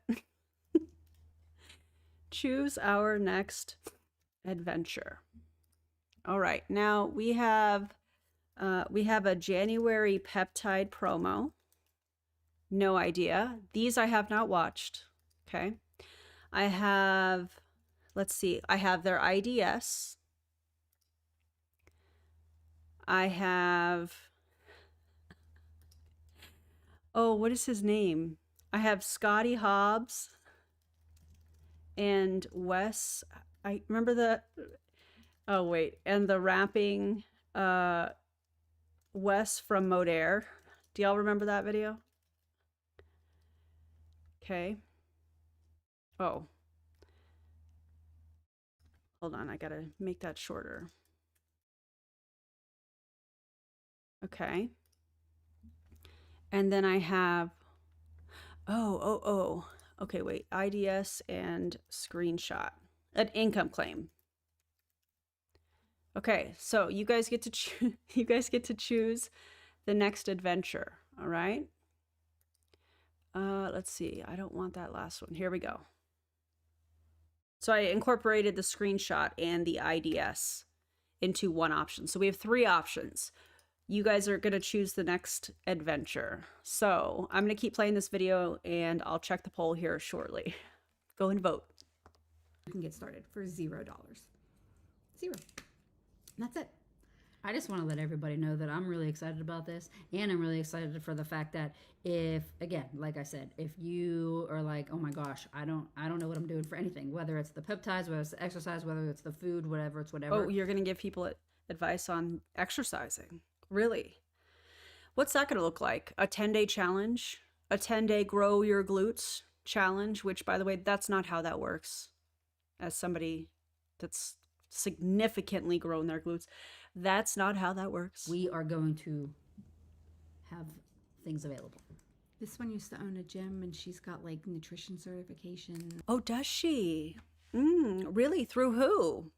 Choose our next adventure. All right, now we have a January peptide promo. No idea. These I have not watched. Okay. I have, let's see, I have their IDS. I have, oh, what is his name? I have Scotty Hobbs and Wes. I remember the, oh wait, and the rapping Wes from Modair. Do y'all remember that video? Okay. Oh. Hold on, I gotta make that shorter. Okay. And then I have, oh. Okay, wait, IDS and screenshot. An income claim. Okay, so you guys get to choose the next adventure, all right? Let's see. I don't want that last one. Here we go. So I incorporated the screenshot and the IDS into one option. So we have 3 options. You guys are going to choose the next adventure. So I'm going to keep playing this video and I'll check the poll here shortly. Go and vote. you can get started for $0. 0. And that's it. I just want to let everybody know that I'm really excited about this, and I'm really excited for the fact that if, again, like I said, if you are like, oh my gosh, I don't know what I'm doing for anything, whether it's the peptides, whether it's the exercise, whether it's the food, whatever. Oh, you're going to give people advice on exercising? Really? What's that going to look like? A 10-day challenge? A 10-day grow your glutes challenge? Which, by the way, that's not how that works. As somebody that's significantly grown their glutes, that's not how that works. We are going to have things available. This one used to own a gym, and she's got like nutrition certification. Oh, does she? Really? Through who?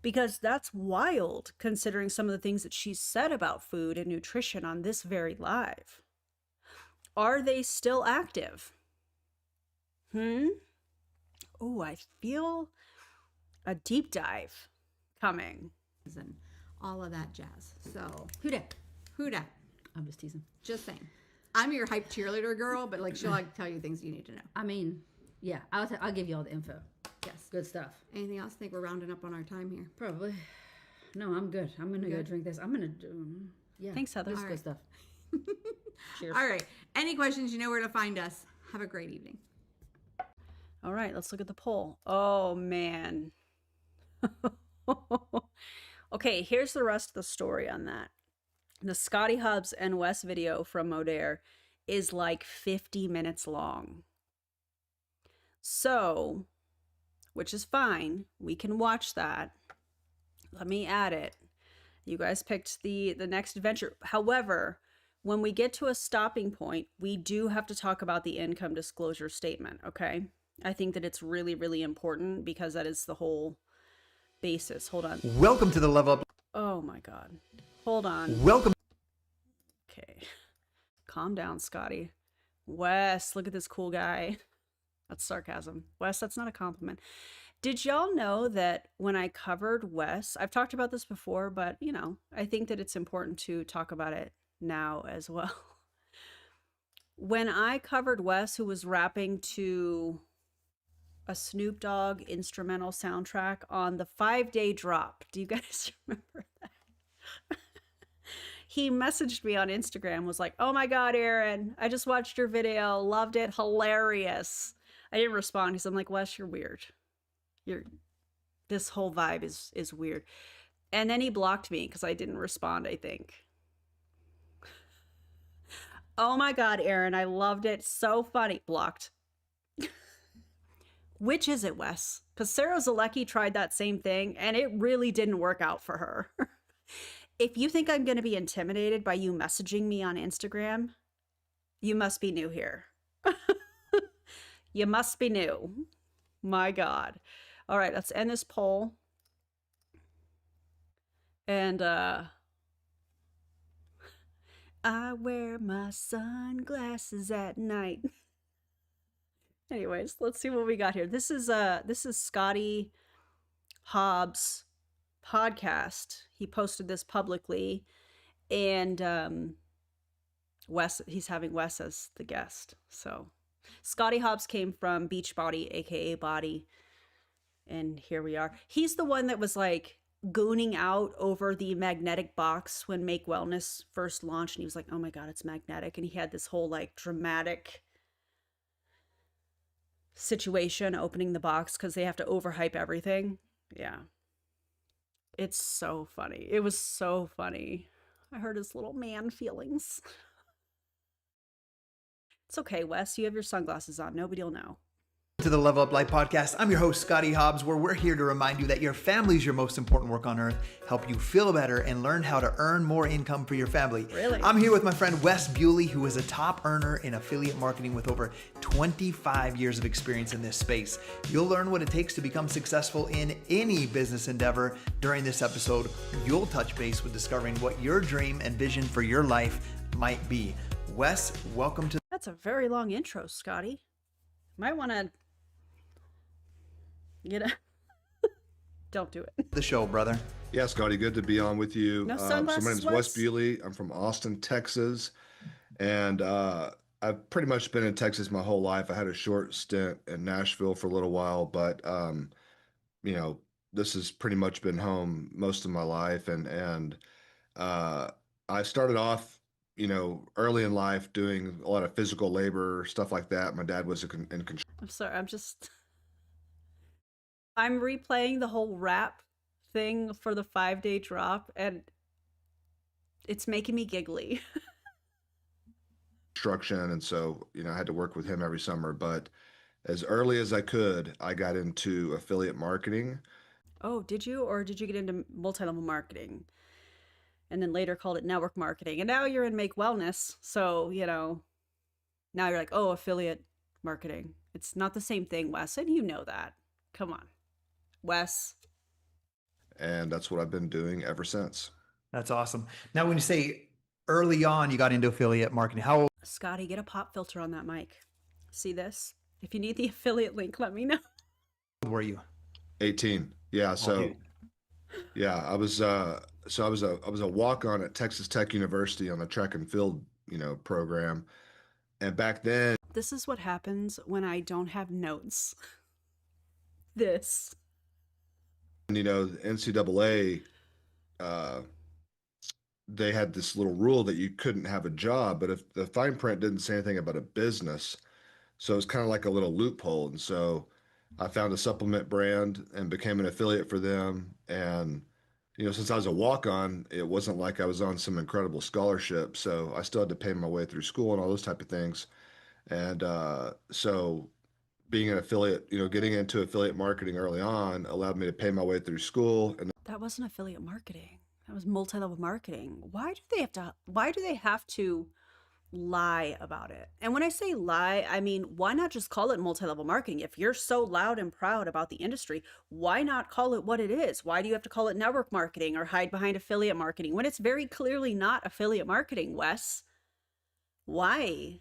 Because that's wild, considering some of the things that she said about food and nutrition on this very live. Are they still active? Oh, I feel a deep dive coming. And all of that jazz. So Who dat? who dat? I'm just teasing. Just saying. I'm your hype cheerleader girl, but like she'll like tell you things you need to know. I mean, yeah, I'll give you all the info. Yes. Good stuff. Anything else? I think we're rounding up on our time here. Probably. No, I'm good. I'm gonna go drink this. I'm gonna yeah. Thanks, Heather. This is All good right. stuff. Cheers. All right. Any questions? You know where to find us. Have a great evening. All right, let's look at the poll. Oh, man. Okay, here's the rest of the story on that. The Scotty Hubs and Wes video from Modair is like 50 minutes long. So, which is fine. We can watch that. Let me add it. You guys picked the next adventure. However, when we get to a stopping point, we do have to talk about the income disclosure statement, okay? I think that it's really, really important because that is the whole basis. Hold on. Welcome to the Level Up. Oh my God. Hold on. Welcome. Okay. Calm down, Scotty. Wes, look at this cool guy. That's sarcasm. Wes, that's not a compliment. Did y'all know that when I covered Wes, I've talked about this before, but you know, I think that it's important to talk about it now as well. When I covered Wes, who was rapping to a Snoop Dogg instrumental soundtrack on the 5-day drop, do you guys remember that? He messaged me on Instagram, was like, "Oh my God, Erin, I just watched your video, loved it, hilarious." I didn't respond because I'm like, "Wes, you're weird. This whole vibe is weird." And then he blocked me because I didn't respond, I think. "Oh my God, Erin, I loved it. So funny." Blocked. Which is it, Wes? Because Sarah Zalecki tried that same thing and it really didn't work out for her. If you think I'm going to be intimidated by you messaging me on Instagram, you must be new here. You must be new. My God. All right, let's end this poll. And I wear my sunglasses at night. Anyways, let's see what we got here. This is Scotty Hobbs' podcast. He posted this publicly, and Wes, he's having Wes as the guest. So Scotty Hobbs came from Beachbody, aka Body, and here we are. He's the one that was like gooning out over the magnetic box when Make Wellness first launched, and he was like, "Oh my God, it's magnetic," and he had this whole like dramatic situation opening the box because they have to overhype everything. Yeah. It's so funny. It was so funny. I hurt his little man feelings. It's okay, Wes. You have your sunglasses on. Nobody will know. To the Level Up Life podcast. I'm your host, Scotty Hobbs, where we're here to remind you that your family is your most important work on earth, help you feel better, and learn how to earn more income for your family. Really? I'm here with my friend Wes Bewley, who is a top earner in affiliate marketing with over 25 years of experience in this space. You'll learn what it takes to become successful in any business endeavor. During this episode, you'll touch base with discovering what your dream and vision for your life might be. Wes, welcome to... That's a very long intro, Scotty. Might want to... Don't do it. the show, brother. Yeah, Scotty, good to be on with you. No So sunglasses, my name is Wes? Wes Bewley. I'm from Austin, Texas, and I've pretty much been in Texas my whole life. I had a short stint in Nashville for a little while, but you know, this has pretty much been home most of my life, and I started off, you know, early in life doing a lot of physical labor, stuff like that. My dad was in construction. I'm sorry. I'm replaying the whole rap thing for the 5-day drop, and it's making me giggly. And so, you know, I had to work with him every summer, but as early as I could, I got into affiliate marketing. Oh, did you? Or did you get into multi-level marketing and then later called it network marketing? And now you're in Make Wellness. So, you know, now you're like, oh, affiliate marketing. It's not the same thing, Wes. And you know that. Come on, Wes. And that's what I've been doing ever since. That's awesome. Now, when you say early on you got into affiliate marketing, how old Scotty, get a pop filter on that mic. See this? If you need the affiliate link, let me know. were you? 18. Yeah. So, Okay. yeah, I was a walk-on at Texas Tech University on the track and field program. And back then, This is what happens when I don't have notes. This. the NCAA, they had this little rule that you couldn't have a job, but if the fine print didn't say anything about a business, so it's kind of like a little loophole. And so I found a supplement brand and became an affiliate for them. And since I was a walk-on, it wasn't like I was on some incredible scholarship, so I still had to pay my way through school and all those type of things. And so being an affiliate, getting into affiliate marketing early on allowed me to pay my way through school. And That wasn't affiliate marketing. That was multi-level marketing. Why do they have to lie about it? And when I say lie, I mean, why not just call it multi-level marketing? If you're so loud and proud about the industry, why not call it what it is? Why do you have to call it network marketing or hide behind affiliate marketing when it's very clearly not affiliate marketing, Wes? Why?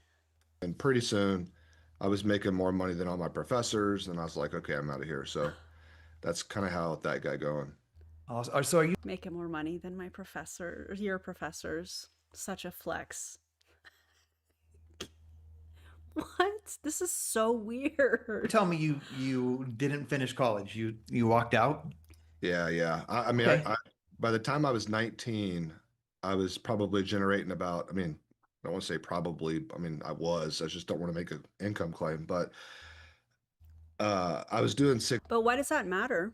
And pretty soon I was making more money than all my professors, and I was like, okay, I'm out of here. So that's kind of how that got going. So are you Making more money than my professor, your professors. Such a flex. What? This is so weird. telling me you didn't finish college? You walked out? Yeah. I mean, Okay. by the time I was 19, I was probably generating about, I mean, I don't want to say probably, I mean, I just don't want to make an income claim, but I was doing six. But why does that matter?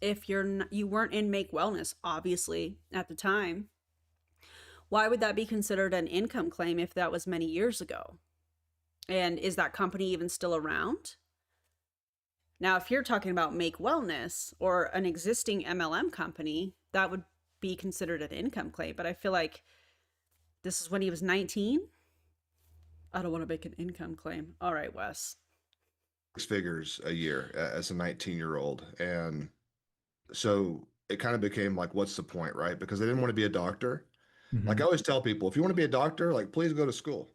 If you weren't in Make Wellness, obviously, at the time, why would that be considered an income claim if that was many years ago? And is that company even still around? Now, if you're talking about Make Wellness or an existing MLM company, that would be considered an income claim. But I feel like this is when he was 19. I don't want to make an income claim. All right, Wes. Figures a year as a 19-year-old. And so it kind of became like, what's the point, right? Because I didn't want to be a doctor. Like I always tell people, if you want to be a doctor, like please go to school.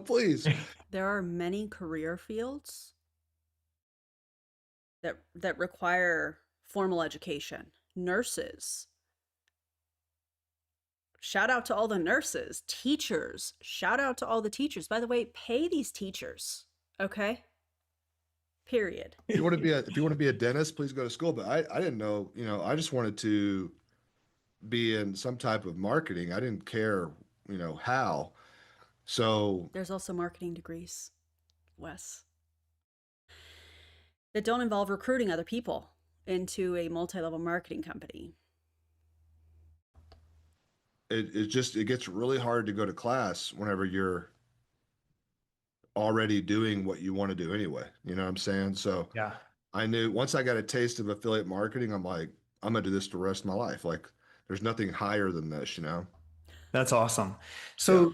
Please. There are many career fields that require formal education. Nurses. Shout out to all the nurses. Teachers. Shout out to all the teachers. By the way, pay these teachers. Okay? Period. If you want to be a dentist, please go to school. But I didn't know, I just wanted to be in some type of marketing. I didn't care, how. So There's also marketing degrees, Wes, that don't involve recruiting other people into a multi-level marketing company. it gets really hard to go to class whenever you're already doing what you want to do anyway. You know what I'm saying? So Yeah. I knew once I got a taste of affiliate marketing, I'm like, I'm gonna do this the rest of my life. Like there's nothing higher than this. That's awesome. So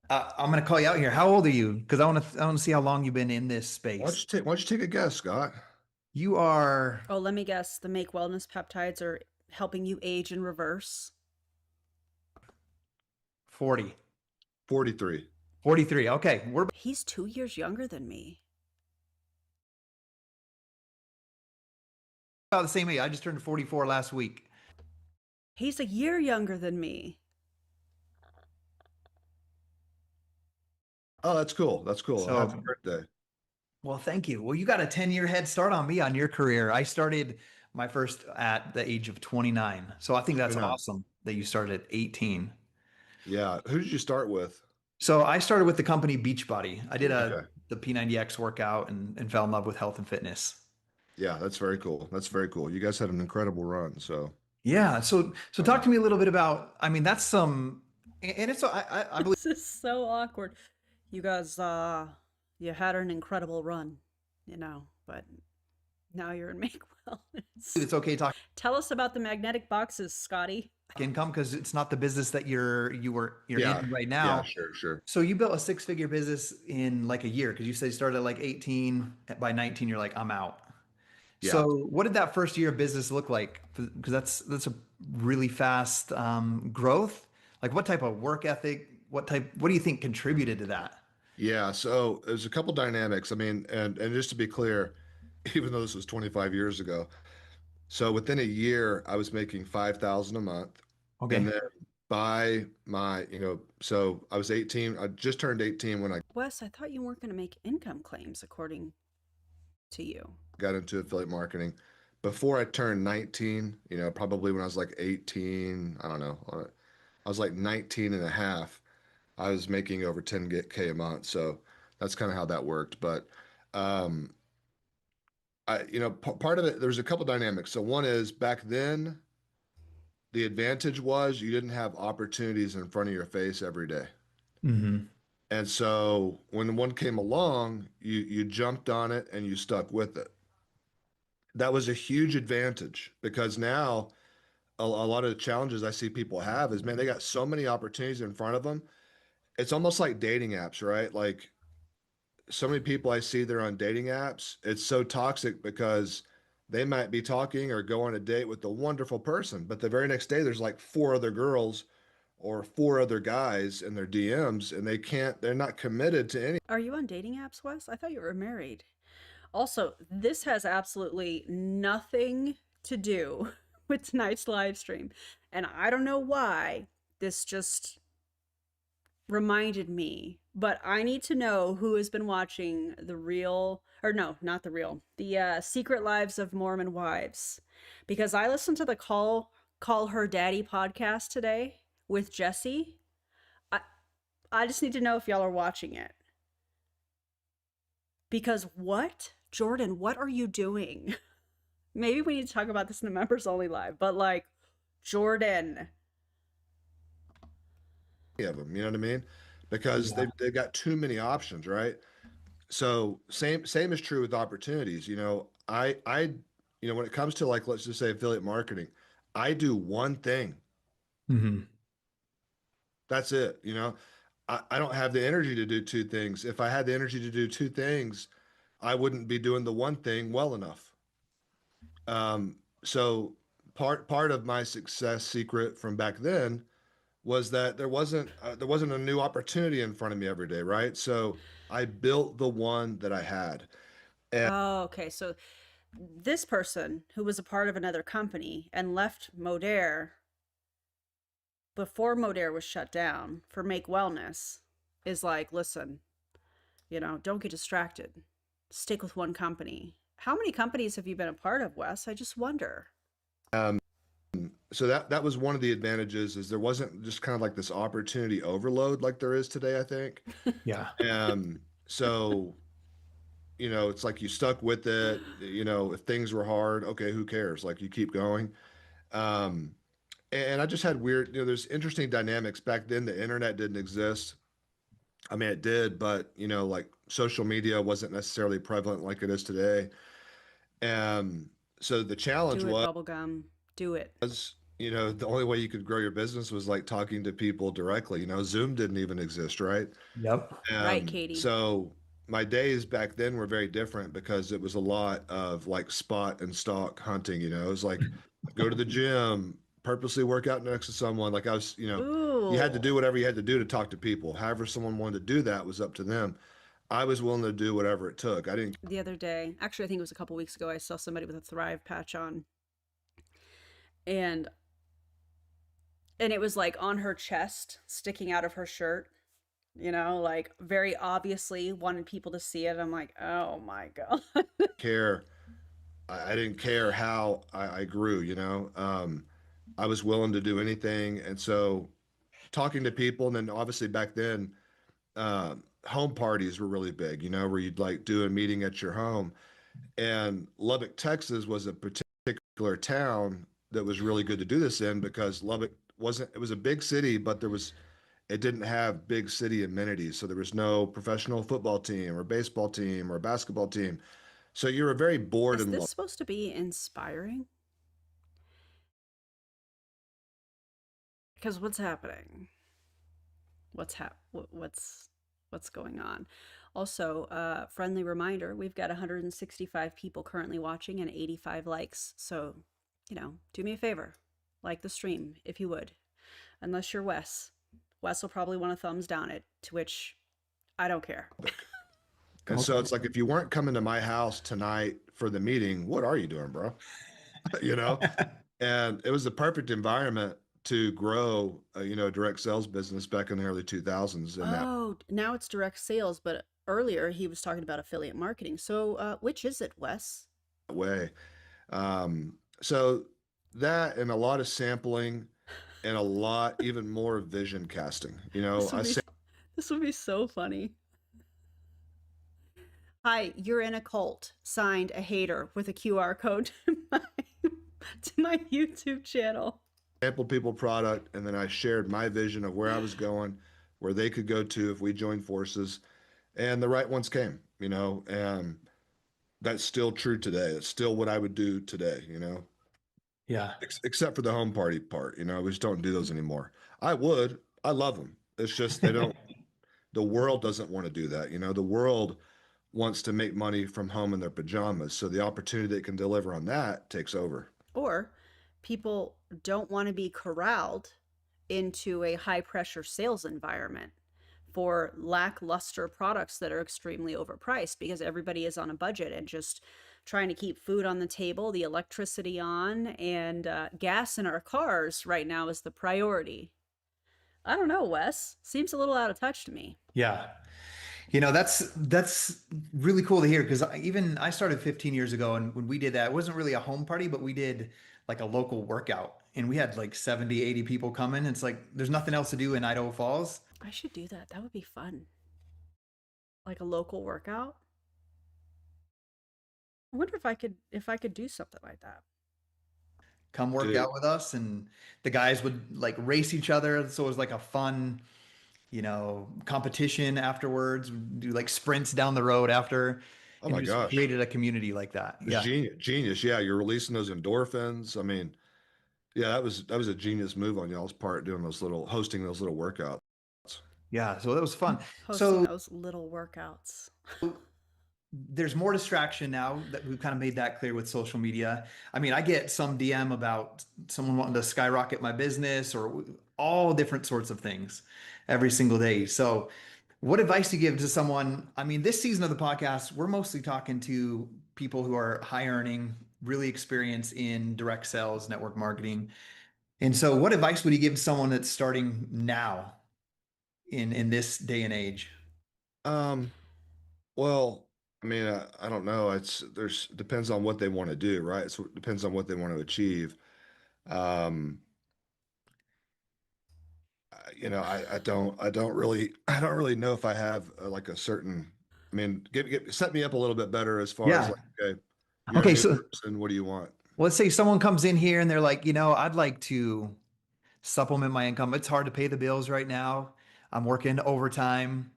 I'm going to call you out here. How old are you? Because I want to see how long you've been in this Why don't space. you take a guess, Scott? You are Oh, let me guess. The Make Wellness peptides are helping you age in reverse. 40, 43. 43. Okay, we're He's 2 years younger than me. about the same age. I just turned 44 last week. He's a year younger than me. Oh, that's cool. That's cool. So- Happy birthday. Well, thank you. Well, you got a 10-year head start on me on your career. I started my first at the age of 29. So I think that's 29. awesome that you started at 18. Yeah. Who did you start with? So I started with the company Beachbody. I did Okay. the P90X workout and fell in love with health and fitness. Yeah, that's very cool. That's very cool. You guys had an incredible run. So Yeah. So talk to me a little bit about, I mean, that's some, and it's, I believe This is so awkward. You guys, you had an incredible run, but now you're in Make Wellness. it's okay talking Tell us about the magnetic boxes, Scotty. income because it's not the business that you're Yeah. in right now. yeah, sure. So you built a 6-figure business in like a year because you said you started at like 18. By 19, you're like, I'm out. Yeah. So what did that first year of business look like? Because that's a really fast growth. Like what type of work ethic? What do you think contributed to that? Yeah, so there's a couple dynamics. I mean, and just to be clear, even though this was 25 years ago, so within a year I was making 5,000 a month, Okay. and then by my, so I was 18. I just turned 18 when I Wes, I thought you weren't going to make income claims according to you. got into affiliate marketing. Before I turned 19, probably when I was like 18, I don't know, I was like 19 and a half. I was making over 10K a month. So that's kind of how that worked. But, um, part of it, there's a couple dynamics. So one is back then, the advantage was you didn't have opportunities in front of your face every day. Mm-hmm. And so when one came along, you jumped on it and you stuck with it. That was a huge advantage because now a lot of the challenges I see people have is, man, they got so many opportunities in front of them. It's almost like dating apps, right? Like so many people I see they're on dating apps. It's so toxic because they might be talking or go on a date with a wonderful person, but the very next day there's like four other girls or four other guys in their DMs and they're not committed to any. Are you on dating apps, Wes? I thought you were married. Also, this has absolutely nothing to do with tonight's live stream. And I don't know why this just reminded me, but I need to know who has been watching the real, or no, not the real, the Secret Lives of Mormon Wives. Because I listened to the Call Her Daddy podcast today with Jesse. I just need to know if y'all are watching it. Because what? Jordan, what are you doing? Maybe we need to talk about this in the members only live, but like, Jordan. Of them, you know what I mean? Because they've got too many options, right? So same is true with opportunities. I when it comes to like, let's just say affiliate marketing, I do one thing. Mm-hmm. That's it. I don't have the energy to do two things. If I had the energy to do two things, I wouldn't be doing the one thing well enough. So part of my success secret from back then was that there wasn't a new opportunity in front of me every day, right? So I built the one that I had. Oh, okay. So this person who was a part of another company and left Modere before Modere was shut down for Make Wellness is like, listen, don't get distracted. Stick with one company. How many companies have you been a part of, Wes? I just wonder. So that was one of the advantages is there wasn't just kind of like this opportunity overload like there is today, I think. Yeah. So, it's like you stuck with it, if things were hard, okay, who cares? Like you keep going. And I just had weird, there's interesting dynamics back then. The internet didn't exist. I mean, it did, but like social media wasn't necessarily prevalent like it is today. So the challenge Do it, bubblegum. Do it. was, the only way you could grow your business was like talking to people directly. Zoom didn't even exist, right? Yep. Right, Katie. So my days back then were very different because it was a lot of like spot and stalk hunting. It was like go to the gym, purposely work out next to someone. Like I was, you had to do whatever you had to do to talk to people. However, someone wanted to do that was up to them. I was willing to do whatever it took. I didn't. The other day, actually, I think it was a couple weeks ago, I saw somebody with a Thrive patch on. And it was like on her chest, sticking out of her shirt, like very obviously wanted people to see it. I'm like, oh my God. care. I didn't care how I grew, I was willing to do anything. And so talking to people, and then obviously back then, home parties were really big, where you'd like do a meeting at your home. And Lubbock, Texas was a particular town that was really good to do this in because Lubbock it was a big city, but it didn't have big city amenities. So there was no professional football team or baseball team or basketball team. So you were very bored. Is this supposed to be inspiring? Because what's happening? What's going on? Also, friendly reminder, we've got 165 people currently watching and 85 likes. So, do me a favor. Like the stream, if you would. Unless you're Wes. Wes will probably want to thumbs down it, to which I don't care. And so it's like, if you weren't coming to my house tonight for the meeting, what are you doing, bro? And it was the perfect environment to grow, a direct sales business back in the early 2000s in that Oh, now it's direct sales, but earlier he was talking about affiliate marketing. So, which is it, Wes? way. So that and a lot of sampling and a lot even more vision casting. This would I be say this would be so funny. Hi, you're in a cult. Signed, a hater with a QR code to my YouTube channel. sampled people product, and then I shared my vision of where I was going, where they could go to if we joined forces, and the right ones came. And that's still true today. It's still what I would do today. Yeah. Except for the home party part. We just don't do those anymore. I would. I love them. It's just they don't. The world doesn't want to do that. The world wants to make money from home in their pajamas. So the opportunity they can deliver on that takes over. Or people don't want to be corralled into a high pressure sales environment for lackluster products that are extremely overpriced because everybody is on a budget and just trying to keep food on the table, the electricity on, and gas in our cars right now is the priority. I don't know, Wes. Seems a little out of touch to me. Yeah. That's really cool to hear because I started 15 years ago, and when we did that, it wasn't really a home party, but we did like a local workout, and we had like 70, 80 people coming. It's like there's nothing else to do in Idaho Falls. I should do that. That would be fun. Like a local workout. I wonder if I could do something like that. Come work Dude. out with us, and the guys would like race each other. So it was like a fun, competition afterwards. We'd do like sprints down the road after. Oh And my we just gosh. created a community like that. It's Yeah. genius. Yeah, you're releasing those endorphins. I mean, yeah, that was a genius move on y'all's part doing hosting those little workouts. Yeah. So that was fun. Hosting So those little workouts. there's more distraction now that we've kind of made that clear with social media. I mean, I get some DM about someone wanting to skyrocket my business or all different sorts of things every single day. So what advice do you give to someone? I mean, this season of the podcast, we're mostly talking to people who are high earning, really experienced in direct sales, network marketing. And so what advice would you give to someone that's starting now in this day and age? Well, I mean, I don't know. Depends on what they want to do, right? So it depends on what they want to achieve. Um, I don't really know if I have like a certain. I mean, set me up a little bit better as far as Yeah. like, okay, you're a Okay. new So person. What do you want? let's say someone comes in here and they're like, I'd like to supplement my income. It's hard to pay the bills right now. I'm working overtime,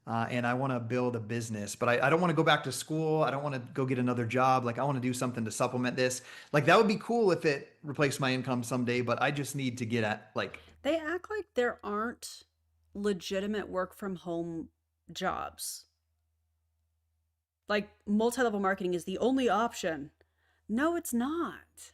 and I want to build a business, but I don't want to go back to school. I don't want to go get another job. Like, I want to do something to supplement this. Like, that would be cool if it replaced my income someday, but I just need to get at like, They act like there aren't legitimate work from home jobs. Like multi-level marketing is the only option. No, it's not.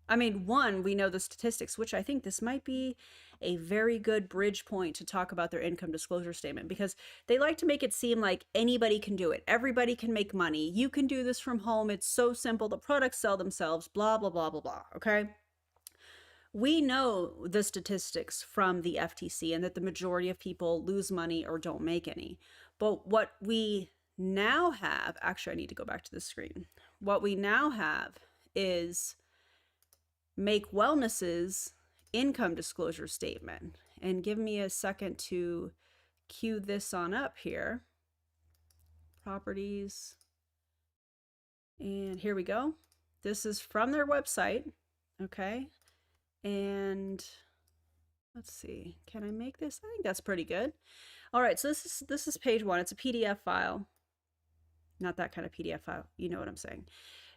I mean, one, we know the statistics, which I think this might be a very good bridge point to talk about their income disclosure statement because they like to make it seem like anybody can do it. Everybody can make money. You can do this from home. It's so simple. The products sell themselves, blah, blah, blah, blah, blah. Okay. We know the statistics from the FTC and that the majority of people lose money or don't make any. But what we now have, actually, I need to go back to the screen. What we now have is Make Wellness's income disclosure statement. And give me a second to cue this on up here. Properties. And here we go. This is from their website. Okay. And let's see. Can I make this? I think that's pretty good. All right. So this is page 1. It's a PDF file. Not that kind of PDF file. You know what I'm saying.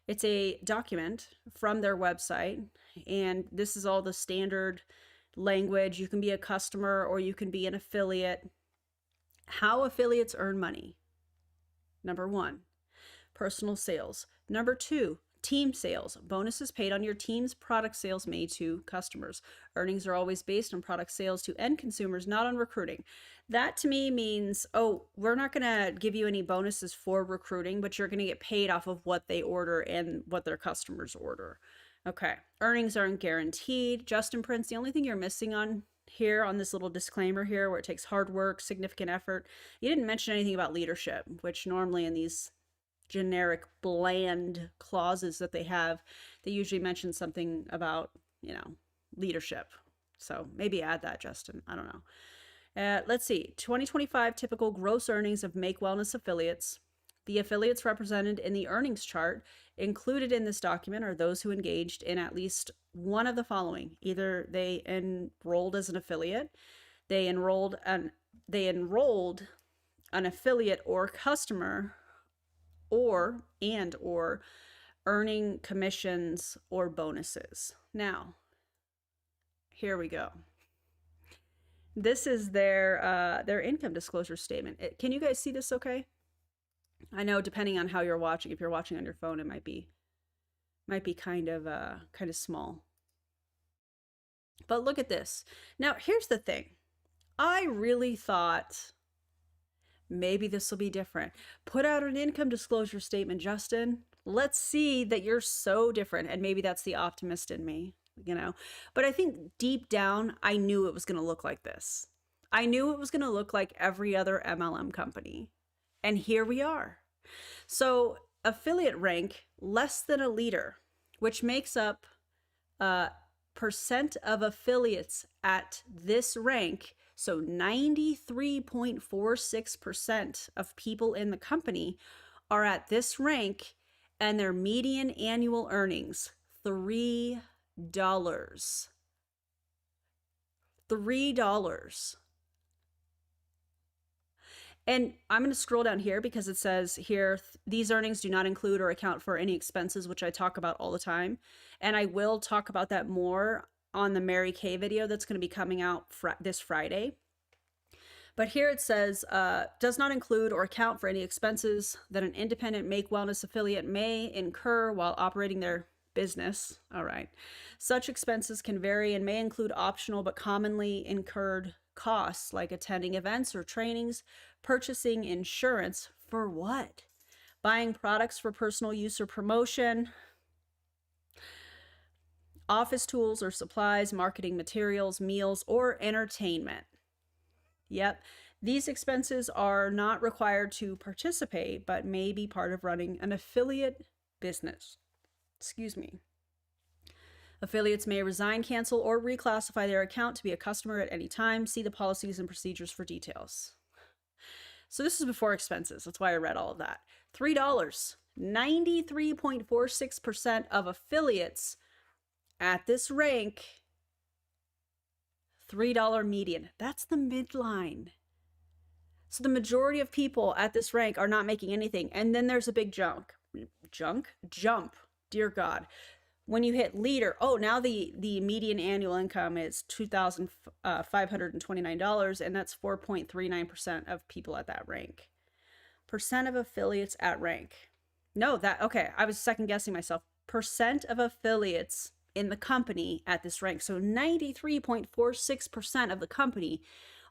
It's a document from their website, and this is all the standard language. You can be a customer or you can be an affiliate. How affiliates earn money. Number 1, personal sales. Number 2, team sales. Bonuses paid on your team's product sales made to customers. Earnings are always based on product sales to end consumers, not on recruiting. That to me means, oh, we're not going to give you any bonuses for recruiting, but you're going to get paid off of what they order and what their customers order. Okay. Earnings aren't guaranteed. Justin Prince, the only thing you're missing on here on this little disclaimer here where it takes hard work, significant effort, you didn't mention anything about leadership, which normally in these generic bland clauses that they have, they usually mention something about, leadership. So maybe add that, Justin. I don't know. Let's see. 2025 typical gross earnings of Make Wellness affiliates. The affiliates represented in the earnings chart included in this document are those who engaged in at least one of the following. Either they enrolled as an affiliate, they enrolled an affiliate or customer, or earning commissions or bonuses. Now, here we go. This is their income disclosure statement. Can you guys see this okay? I know depending on how you're watching, if you're watching on your phone, it might be kind of small. But look at this. Now, here's the thing. I really thought maybe this will be different. Put out an income disclosure statement, Justin. Let's see that you're so different. And maybe that's the optimist in me, But I think deep down, I knew it was going to look like this. I knew it was going to look like every other MLM company. And here we are. So affiliate rank less than a leader, which makes up percent of affiliates at this rank. So 93.46% of people in the company are at this rank, and their median annual earnings, $3. $3. And I'm going to scroll down here because it says here, these earnings do not include or account for any expenses, which I talk about all the time. And I will talk about that more on the Mary Kay video that's going to be coming out this Friday. But here it says, does not include or account for any expenses that an independent Make Wellness affiliate may incur while operating their business. All right. Such expenses can vary and may include optional but commonly incurred costs like attending events or trainings, purchasing insurance for what? Buying products for personal use or promotion, office tools or supplies, marketing materials, meals, or entertainment. Yep. These expenses are not required to participate, but may be part of running an affiliate business. Excuse me. Affiliates may resign, cancel, or reclassify their account to be a customer at any time. See the policies and procedures for details. So this is before expenses. That's why I read all of that. $3. 93.46% of affiliates at this rank, $3 median. That's the midline. So the majority of people at this rank are not making anything. And then there's a big jump. Dear God. When you hit leader, now the median annual income is $2,529, and that's 4.39% of people at that rank. Percent of affiliates at rank. I was second guessing myself. Percent of affiliates in the company at this rank. So 93.46% of the company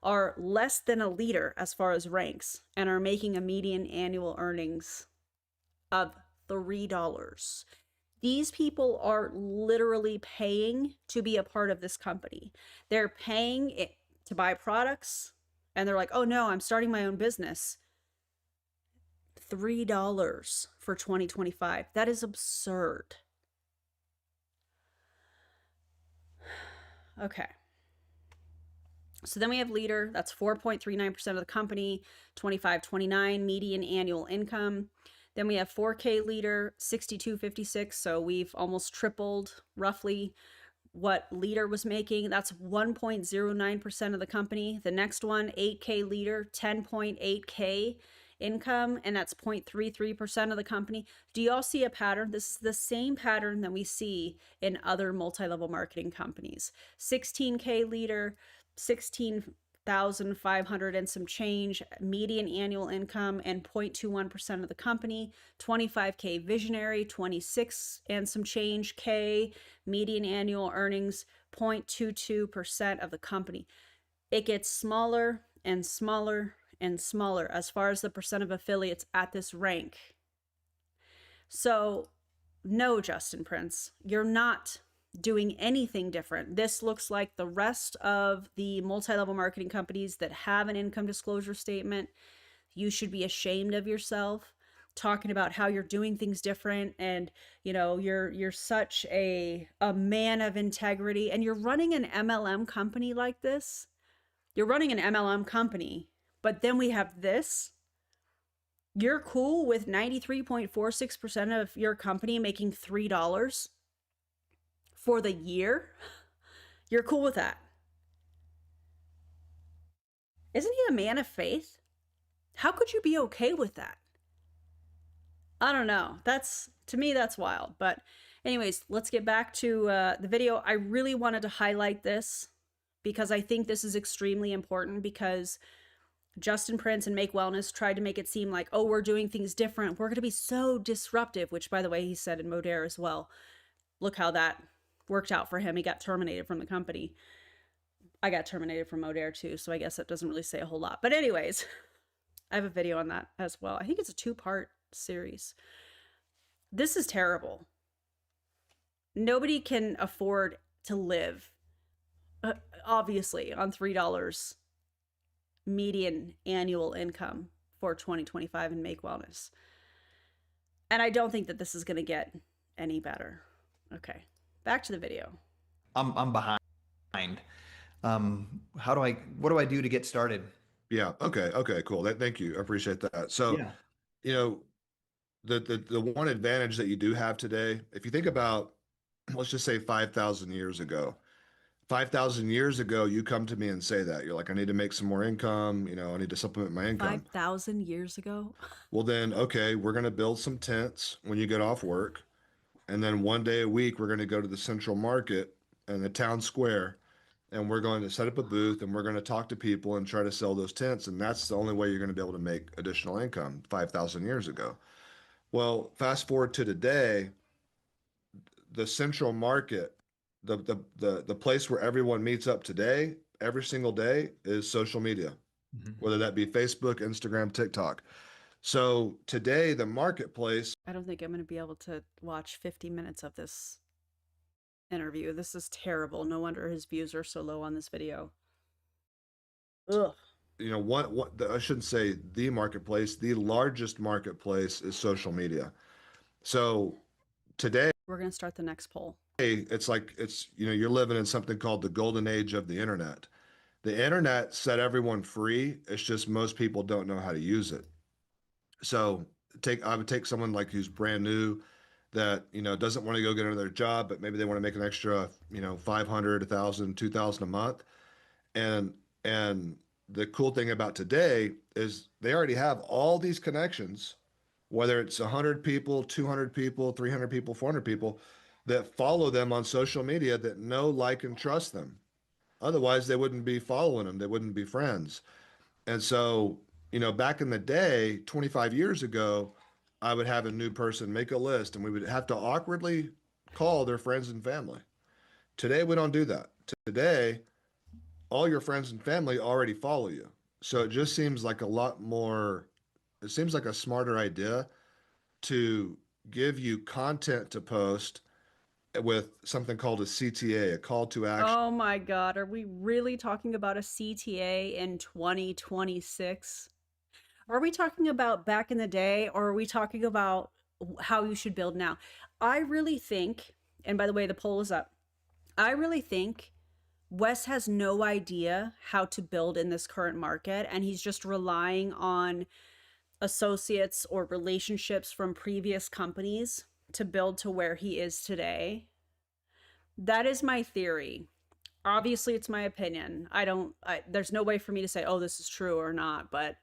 are less than a leader as far as ranks and are making a median annual earnings of $3. These people are literally paying to be a part of this company. They're paying it to buy products, and they're like, oh no, I'm starting my own business. $3 for 2025. That is absurd. Okay. So then we have leader. That's 4.39% of the company, 2529 median annual income. Then we have 4K leader, 6256. So we've almost tripled roughly what leader was making. That's 1.09% of the company. The next one, 8K leader, 10.8K income, and that's 0.33% of the company. Do you all see a pattern? This is the same pattern that we see in other multi-level marketing companies. 16K leader, 16,500 and some change median annual income and 0.21% of the company. 25K visionary, 26 and some change K median annual earnings, 0.22% of the company. It gets smaller and smaller and smaller as far as the percent of affiliates at this rank. So no, Justin Prince, you're not doing anything different. This looks like the rest of the multi-level marketing companies that have an income disclosure statement. You should be ashamed of yourself, talking about how you're doing things different, and you're such a man of integrity, and you're running an MLM company like this. You're running an MLM company, but then we have this. You're cool with 93.46% of your company making $3 for the year? You're cool with that? Isn't he a man of faith? How could you be okay with that? I don't know. To me, that's wild. But anyways, let's get back to the video. I really wanted to highlight this because I think this is extremely important, because Justin Prince and Make Wellness tried to make it seem like, oh, we're doing things different. We're going to be so disruptive, which, by the way, he said in Modere as well. Look how that worked out for him. He got terminated from the company. I got terminated from Modere too, so I guess that doesn't really say a whole lot. But anyways, I have a video on that as well. I think it's a 2-part series. This is terrible. Nobody can afford to live, obviously, on $3 median annual income for 2025 in Make Wellness. And I don't think that this is going to get any better. Okay, back to the video. I'm behind. What do I do to get started? Yeah. Okay, cool. Thank you. I appreciate that. So, Yeah. The one advantage that you do have today, if you think about, let's just say 5,000 years ago. 5,000 years ago, you come to me and say that. You're like, I need to make some more income. I need to supplement my income. 5,000 years ago? Well, then, okay, we're going to build some tents when you get off work. And then one day a week, we're going to go to the central market and the town square, and we're going to set up a booth, and we're going to talk to people and try to sell those tents. And that's the only way you're going to be able to make additional income 5,000 years ago. Well, fast forward to today, the central market, the place where everyone meets up today, every single day, is social media, whether that be Facebook, Instagram, TikTok. So today, the marketplace. I don't think I'm going to be able to watch 50 minutes of this interview. This is terrible. No wonder his views are so low on this video. Ugh. I shouldn't say the marketplace. The largest marketplace is social media. So today, we're going to start the next poll. It's like you're living in something called the golden age of the internet. The internet set everyone free. It's just most people don't know how to use it. So I would take someone like who's brand new, that doesn't want to go get another job, but maybe they want to make an extra $500, $1,000, $2,000 a month, and the cool thing about today is they already have all these connections, whether it's 100 people, 200 people, 300 people, 400 people that follow them on social media, that know, like, and trust them. Otherwise, they wouldn't be following them. They wouldn't be friends. And so, back in the day, 25 years ago, I would have a new person make a list, and we would have to awkwardly call their friends and family. Today, we don't do that. Today, all your friends and family already follow you. So it just seems like it seems like a smarter idea to give you content to post with something called a CTA, a call to action. Oh my God. Are we really talking about a CTA in 2026? Are we talking about back in the day, or are we talking about how you should build now? I really think, and by the way, the poll is up. I really think Wes has no idea how to build in this current market, and he's just relying on associates or relationships from previous companies to build to where he is today. That is my theory. Obviously, it's my opinion. There's no way for me to say, oh, this is true or not, but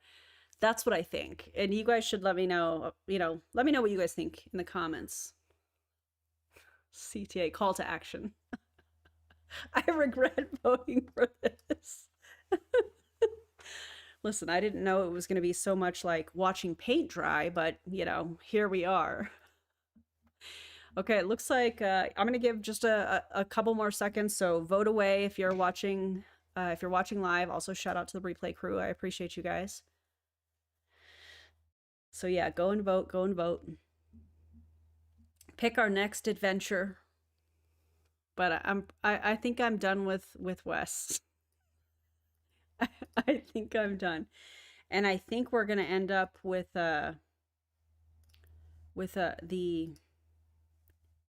that's what I think. And you guys should let me know, let me know what you guys think in the comments. CTA, call to action. I regret voting for this. Listen, I didn't know it was going to be so much like watching paint dry, but here we are. Okay, it looks like I'm going to give just a couple more seconds, so vote away if you're watching live. Also, shout out to the replay crew. I appreciate you guys. So yeah, go and vote, pick our next adventure. But I think I'm done with Wes. I think I'm done. And I think we're gonna end up with the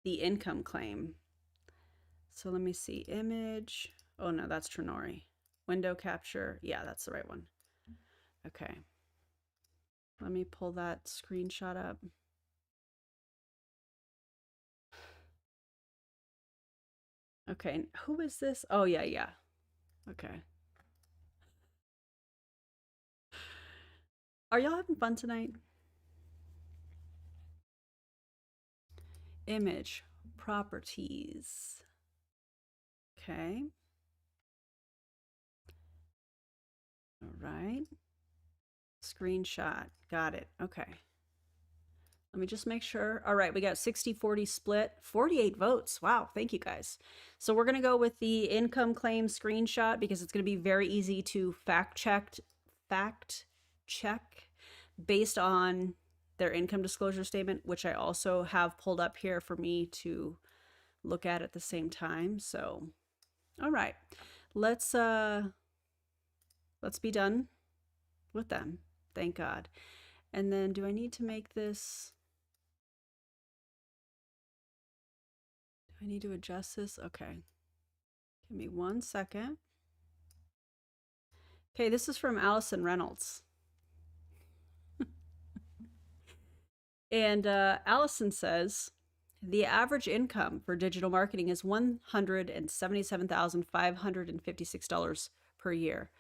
income claim. So let me see. Image. Oh no, that's Trinori. Window capture. Yeah, that's the right one. Okay. Let me pull that screenshot up. Okay, who is this? Oh yeah, yeah. Okay. Are y'all having fun tonight? Image properties. Okay. All right. Screenshot. Got it. Okay. Let me just make sure. All right, we got 60-40 split, 48 votes. Wow, thank you guys. So we're going to go with the income claim screenshot because it's going to be very easy to fact check based on their income disclosure statement, which I also have pulled up here for me to look at the same time. So, all right, let's be done with them. Thank God. And then do I need to make this? Do I need to adjust this? Okay. Give me 1 second. Okay, this is from Allison Reynolds. And Allison says, the average income for digital marketing is $177,556 per year.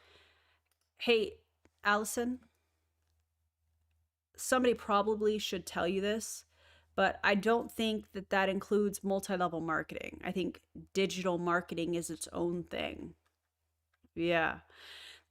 Hey, Allison, somebody probably should tell you this, but I don't think that includes multi-level marketing. I think digital marketing is its own thing. Yeah.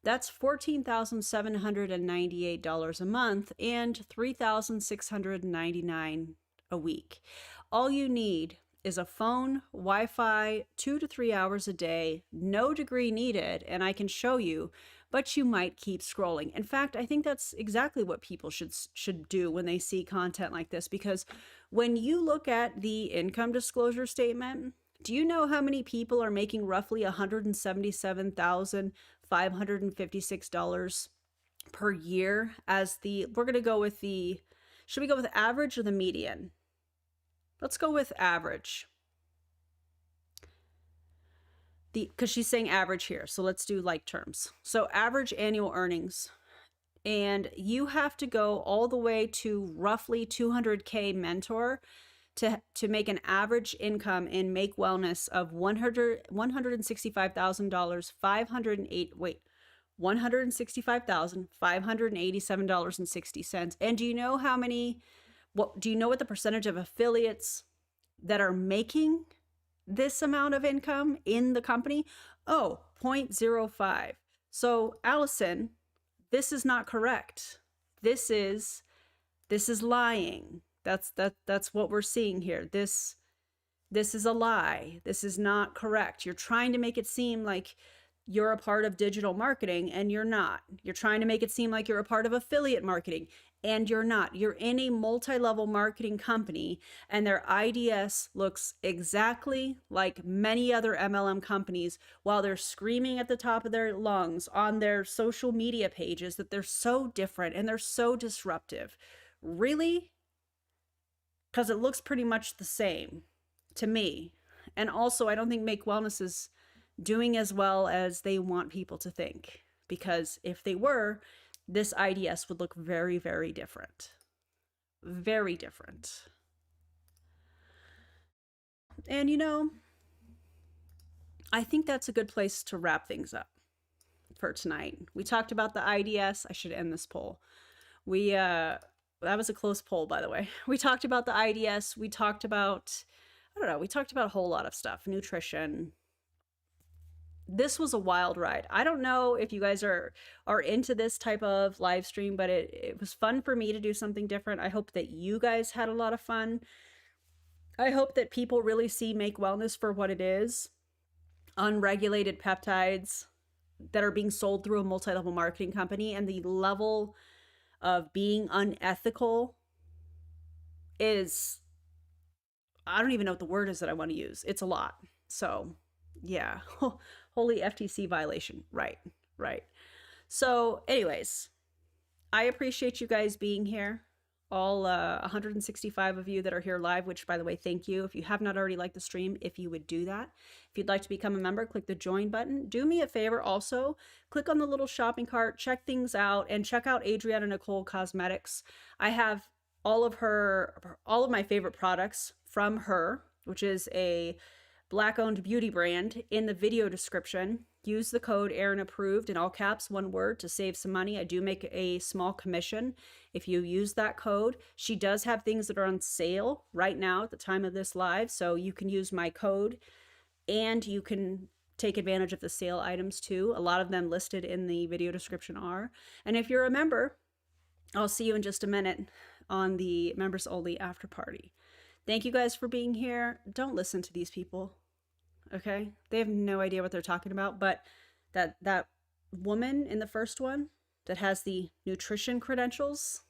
That's $14,798 a month and $3,699 a week. All you need is a phone, Wi-Fi, 2 to 3 hours a day, no degree needed, and I can show you, but you might keep scrolling. In fact, I think that's exactly what people should do when they see content like this, because when you look at the income disclosure statement, do you know how many people are making roughly $177,556 per year as we're going to go with should we go with average or the median? Let's go with average. Because she's saying average here. So let's do like terms. So average annual earnings. And you have to go all the way to roughly 200K mentor to make an average income in Make Wellness of $165,000, $165,587.60. And do you know do you know what the percentage of affiliates that are making this amount of income in the company? Oh, 0.05. So Allison, this is not correct. This is lying. That's what we're seeing here. This is a lie. This is not correct. You're trying to make it seem like you're a part of digital marketing, and you're not. You're trying to make it seem like you're a part of affiliate marketing, and you're not. You're in a multi-level marketing company, and their IDS looks exactly like many other MLM companies, while they're screaming at the top of their lungs on their social media pages that they're so different and they're so disruptive. Really? Because it looks pretty much the same to me. And also, I don't think Make Wellness is doing as well as they want people to think. Because if they were, this IDS would look very, very different. Very different. And I think that's a good place to wrap things up for tonight. We talked about the IDS. I should end this poll. That was a close poll, by the way. We talked about the IDS. We talked about, we talked about a whole lot of stuff. Nutrition. This was a wild ride. I don't know if you guys are into this type of live stream, but it was fun for me to do something different. I hope that you guys had a lot of fun. I hope that people really see Make Wellness for what it is. Unregulated peptides that are being sold through a multi-level marketing company, and the level of being unethical is I don't even know what the word is that I want to use. It's a lot. So yeah, holy FTC violation. Right. So anyways, I appreciate you guys being here. All 165 of you that are here live, which by the way, thank you. If you have not already liked the stream, if you would do that. If you'd like to become a member, click the join button. Do me a favor also, click on the little shopping cart, check things out, and check out Adriana Nicole Cosmetics. I have all of my favorite products from her, which is a Black-owned beauty brand, in the video description. Use the code Erin approved in all caps, one word, to save some money. I do make a small commission if you use that code. She does have things that are on sale right now at the time of this live, so you can use my code and you can take advantage of the sale items too. A lot of them listed in the video description are. And if you're a member, I'll see you in just a minute on the members only after party. Thank you guys for being here. Don't listen to these people. Okay? They have no idea what they're talking about, but that woman in the first one that has the nutrition credentials,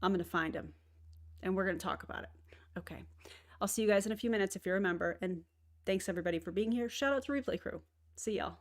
I'm going to find him and we're going to talk about it. Okay. I'll see you guys in a few minutes if you're a member, and thanks everybody for being here. Shout out to Replay Crew. See y'all.